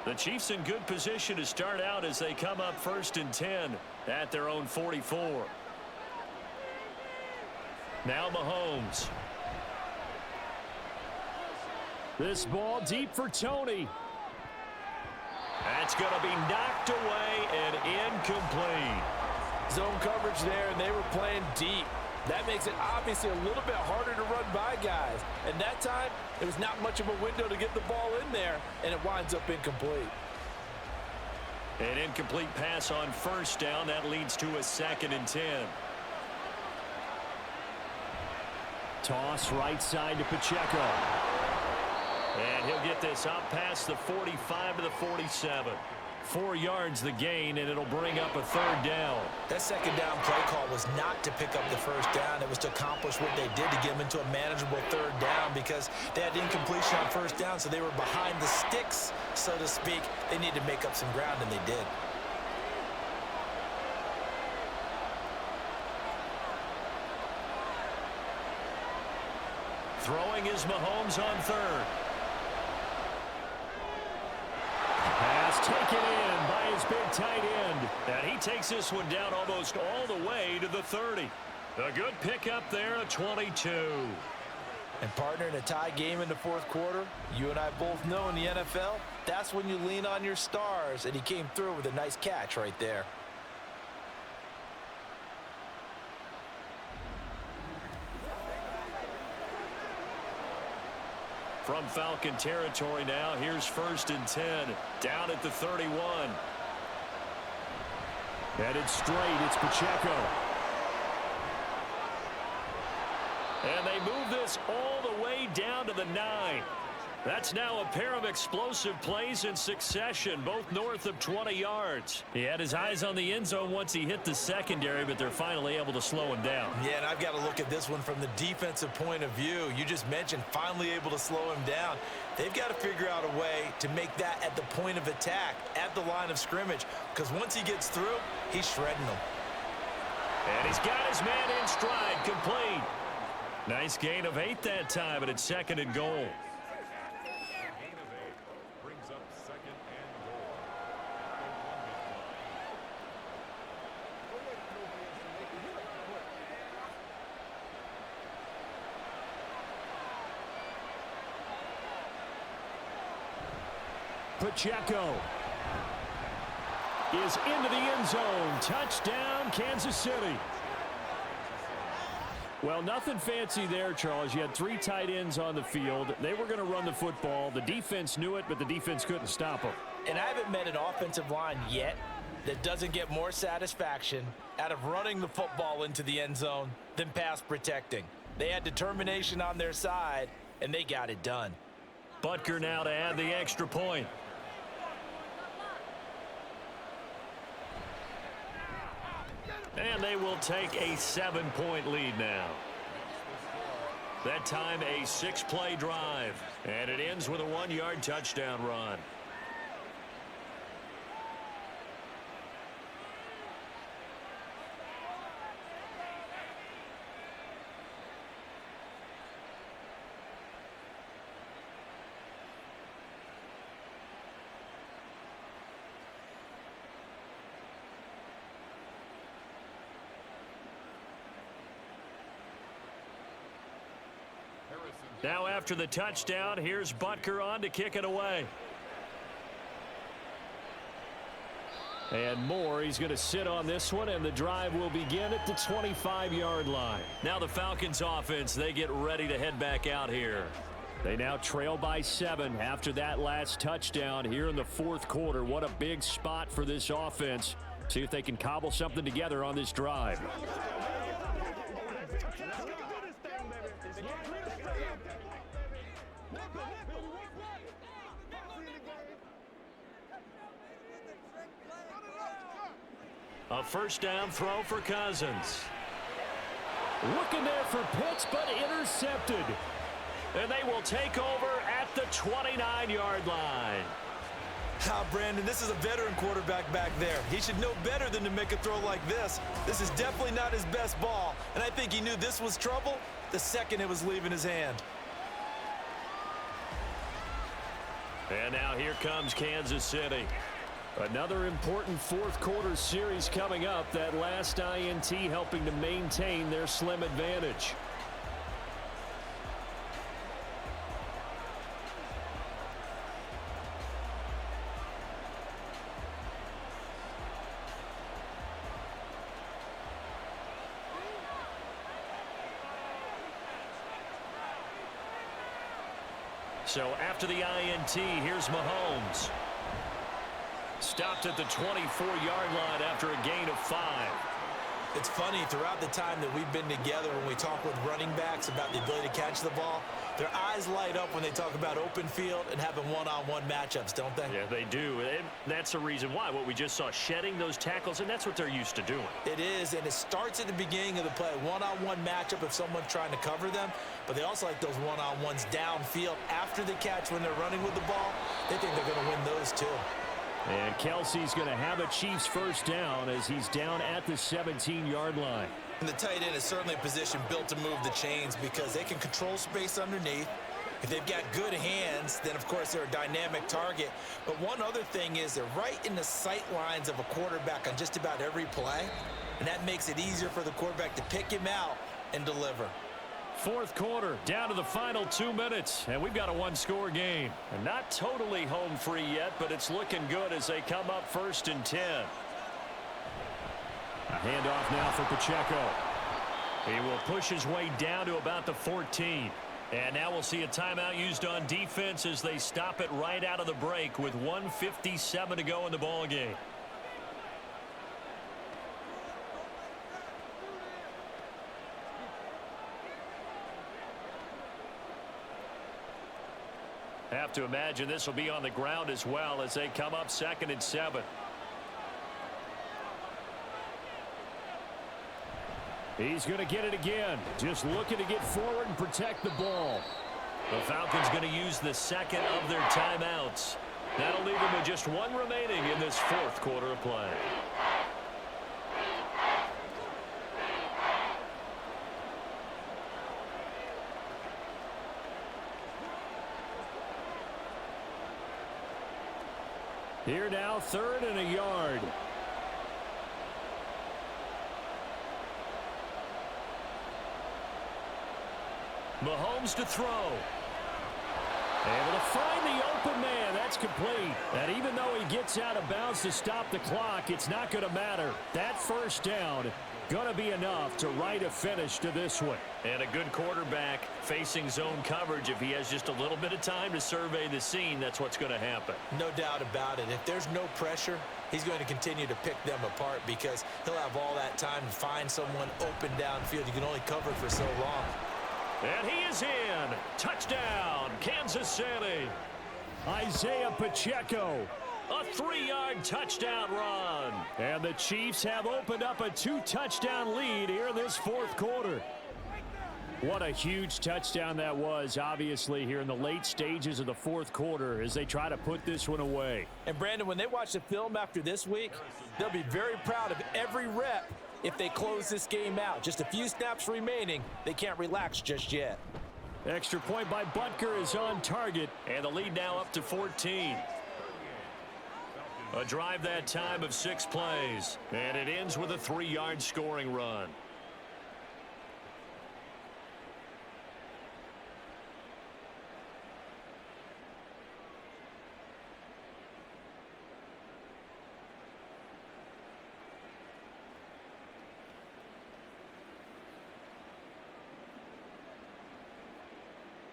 The Chiefs in good position to start out as they come up 1st and 10 at their own 44. Now Mahomes. This ball deep for Tony. That's going to be knocked away and incomplete. Zone coverage there, and they were playing deep. That makes it obviously a little bit harder to run by guys. And that time, there was not much of a window to get the ball in there, and it winds up incomplete. An incomplete pass on 1st down. That leads to a 2nd and 10. Toss right side to Pacheco. And he'll get this up past the 45 to the 47. 4 yards the gain, and it'll bring up a 3rd down. That 2nd down play call was not to pick up the 1st down. It was to accomplish what they did to get them into a manageable 3rd down because they had incompletion on 1st down, so they were behind the sticks, so to speak. They needed to make up some ground, and they did. Throwing is Mahomes on 3rd. Pass taken in by his big tight end. And he takes this one down almost all the way to the 30. A good pickup there, a 22. And partner, in a tie game in the 4th quarter, you and I both know in the NFL, that's when you lean on your stars, and he came through with a nice catch right there. From Falcon territory now, here's 1st and 10, down at the 31. Headed straight, it's Pacheco. And they move this all the way down to the 9. That's now a pair of explosive plays in succession, both north of 20 yards. He had his eyes on the end zone once he hit the secondary, but they're finally able to slow him down. Yeah, and I've got to look at this one from the defensive point of view. You just mentioned finally able to slow him down. They've got to figure out a way to make that at the point of attack, at the line of scrimmage, because once he gets through, he's shredding them. And he's got his man in stride, complete. Nice gain of 8 that time, but it's 2nd and goal. Pacheco is into the end zone. Touchdown, Kansas City. Well, nothing fancy there, Charles. You had 3 tight ends on the field. They were going to run the football. The defense knew it, but the defense couldn't stop them. And I haven't met an offensive line yet that doesn't get more satisfaction out of running the football into the end zone than pass protecting. They had determination on their side, and they got it done. Butker now to add the extra point. And they will take a 7-point lead now. That time a 6-play drive. And it ends with a 1-yard touchdown run. Now after the touchdown, here's Butker on to kick it away. And Moore, he's going to sit on this one, and the drive will begin at the 25-yard line. Now the Falcons offense, they get ready to head back out here. They now trail by 7 after that last touchdown here in the fourth quarter. What a big spot for this offense. See if they can cobble something together on this drive. A first down throw for Cousins. Looking there for Pitts, but intercepted. And they will take over at the 29-yard line. Brandon, this is a veteran quarterback back there. He should know better than to make a throw like this. This is definitely not his best ball, and I think he knew this was trouble the second it was leaving his hand. And now here comes Kansas City. Another important fourth quarter series coming up. That last INT helping to maintain their slim advantage. So after the INT, here's Mahomes. Stopped at the 24-yard line after a gain of 5. It's funny, throughout the time that we've been together, when we talk with running backs about the ability to catch the ball, their eyes light up when they talk about open field and having one-on-one matchups, don't they? Yeah, they do. And that's the reason why. What we just saw, shedding those tackles, and that's what they're used to doing. It is, and it starts at the beginning of the play. One-on-one matchup if someone's trying to cover them, but they also like those one-on-ones downfield after the catch when they're running with the ball. They think they're going to win those too. And Kelsey's going to have a Chiefs first down as he's down at the 17-yard line. And the tight end is certainly a position built to move the chains because they can control space underneath. If they've got good hands, then of course they're a dynamic target. But one other thing is they're right in the sight lines of a quarterback on just about every play. And that makes it easier for the quarterback to pick him out and deliver. Fourth quarter, down to the final 2 minutes, and we've got a one-score game. And not totally home free yet, but it's looking good as they come up 1st and 10. A handoff now for Pacheco. He will push his way down to about the 14. And now we'll see a timeout used on defense as they stop it right out of the break with 1:57 to go in the ball game. Have to imagine this will be on the ground as well as they come up 2nd and 7. He's going to get it again. Just looking to get forward and protect the ball. The Falcons going to use the second of their timeouts. That'll leave them with just one remaining in this fourth quarter of play. Here now, 3rd and a yard. Mahomes to throw. Able to find the open man. That's complete. And even though he gets out of bounds to stop the clock, it's not going to matter. That first down going to be enough to write a finish to this one. And a good quarterback facing zone coverage. If he has just a little bit of time to survey the scene, that's what's going to happen. No doubt about it. If there's no pressure, he's going to continue to pick them apart because he'll have all that time to find someone open downfield. You can only cover for so long. And he is in. Touchdown, Kansas City. Isaiah Pacheco. A 3-yard touchdown run. And the Chiefs have opened up a 2-touchdown lead here in this fourth quarter. What a huge touchdown that was, obviously, here in the late stages of the fourth quarter as they try to put this one away. And, Brandon, when they watch the film after this week, they'll be very proud of every rep if they close this game out. Just a few snaps remaining. They can't relax just yet. Extra point by Butker is on target. And the lead now up to 14. A drive that time of 6 plays. And it ends with a 3-yard scoring run.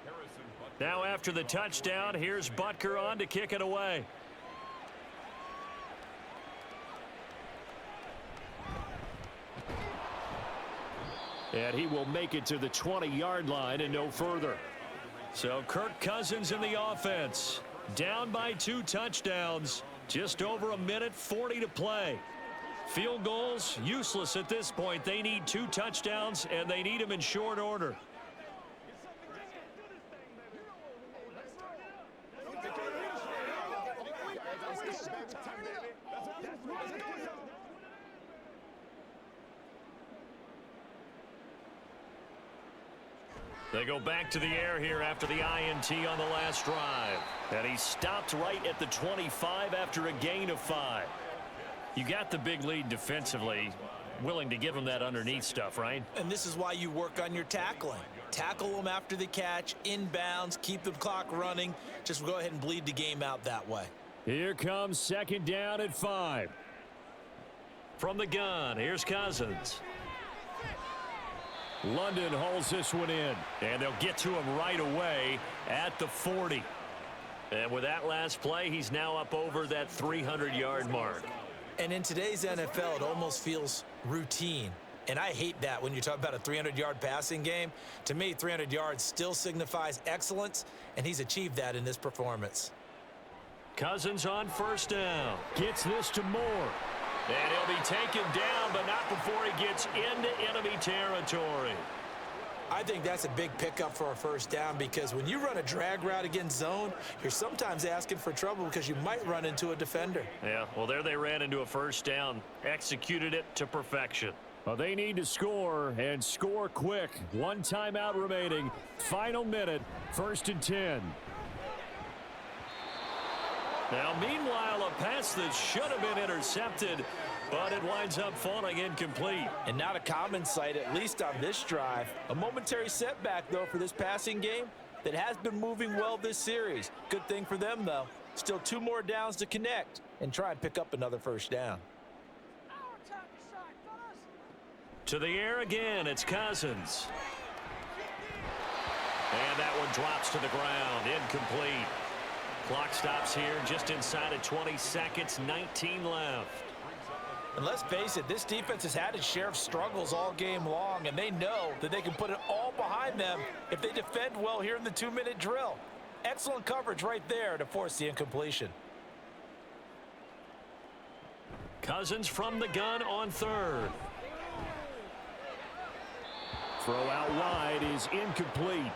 Harrison Butker. Now after the touchdown, here's Butker on to kick it away. And he will make it to the 20-yard line and no further. So Kirk Cousins in the offense. Down by 2 touchdowns. Just over a minute 40 to play. Field goals, useless at this point. They need 2 touchdowns, and they need them in short order. They go back to the air here after the INT on the last drive. And he stopped right at the 25 after a gain of 5. You got the big lead defensively. Willing to give him that underneath stuff, right? And this is why you work on your tackling. Tackle them after the catch, inbounds, keep the clock running. Just go ahead and bleed the game out that way. Here comes 2nd down at 5. From the gun, here's Cousins. London holds this one in, and they'll get to him right away at the 40. And with that last play, he's now up over that 300-yard mark. And in today's NFL, it almost feels routine. And I hate that when you talk about a 300-yard passing game. To me, 300 yards still signifies excellence, and he's achieved that in this performance. Cousins on 1st down. Gets this to Moore. And he'll be taken down, but not before he gets into enemy territory. I think that's a big pickup for a 1st down, because when you run a drag route against zone, you're sometimes asking for trouble because you might run into a defender. Yeah, well, there they ran into a 1st down. Executed it to perfection. Well, they need to score, and score quick. 1 timeout remaining. Final minute, 1st and 10. Now, meanwhile, a pass that should have been intercepted, but it winds up falling incomplete. And not a common sight, at least on this drive. A momentary setback, though, for this passing game that has been moving well this series. Good thing for them, though. Still 2 more downs to connect and try and pick up another 1st down. To the air again, it's Cousins. And that one drops to the ground, incomplete. Clock stops here just inside of 20 seconds, 19 left. And let's face it, this defense has had its share of struggles all game long, and they know that they can put it all behind them if they defend well here in the 2-minute drill. Excellent coverage right there to force the incompletion. Cousins from the gun on 3rd. Throw out wide is incomplete.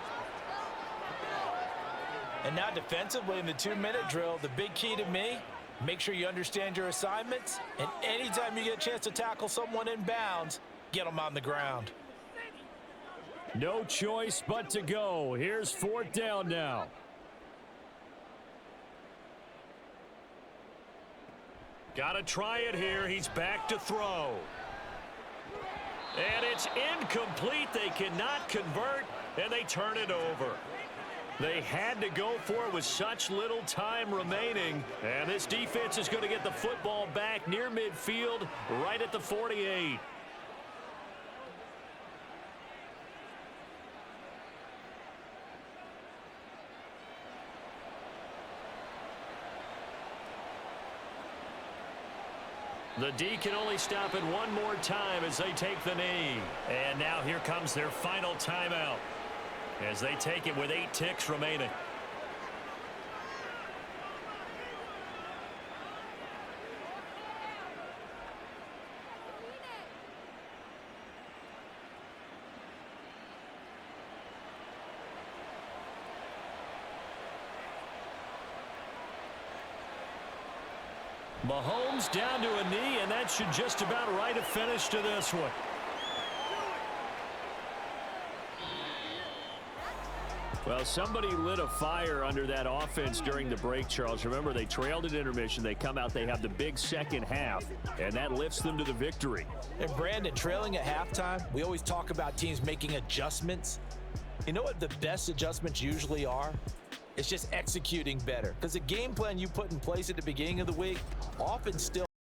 And now defensively in the 2-minute drill, the big key to me, make sure you understand your assignments, and anytime you get a chance to tackle someone in bounds, get them on the ground. No choice but to go. Here's 4th down now. Got to try it here. He's back to throw. And it's incomplete. They cannot convert, and they turn it over. They had to go for it with such little time remaining. And this defense is going to get the football back near midfield, right at the 48. The D can only stop it one more time as they take the knee. And now here comes their final timeout as they take it with 8 ticks remaining. Mahomes down to a knee, and that should just about write a finish to this one. Well, somebody lit a fire under that offense during the break, Charles. Remember, they trailed at intermission. They come out, they have the big second half, and that lifts them to the victory. And Brandon, trailing at halftime, we always talk about teams making adjustments. You know what the best adjustments usually are? It's just executing better. Because the game plan you put in place at the beginning of the week often still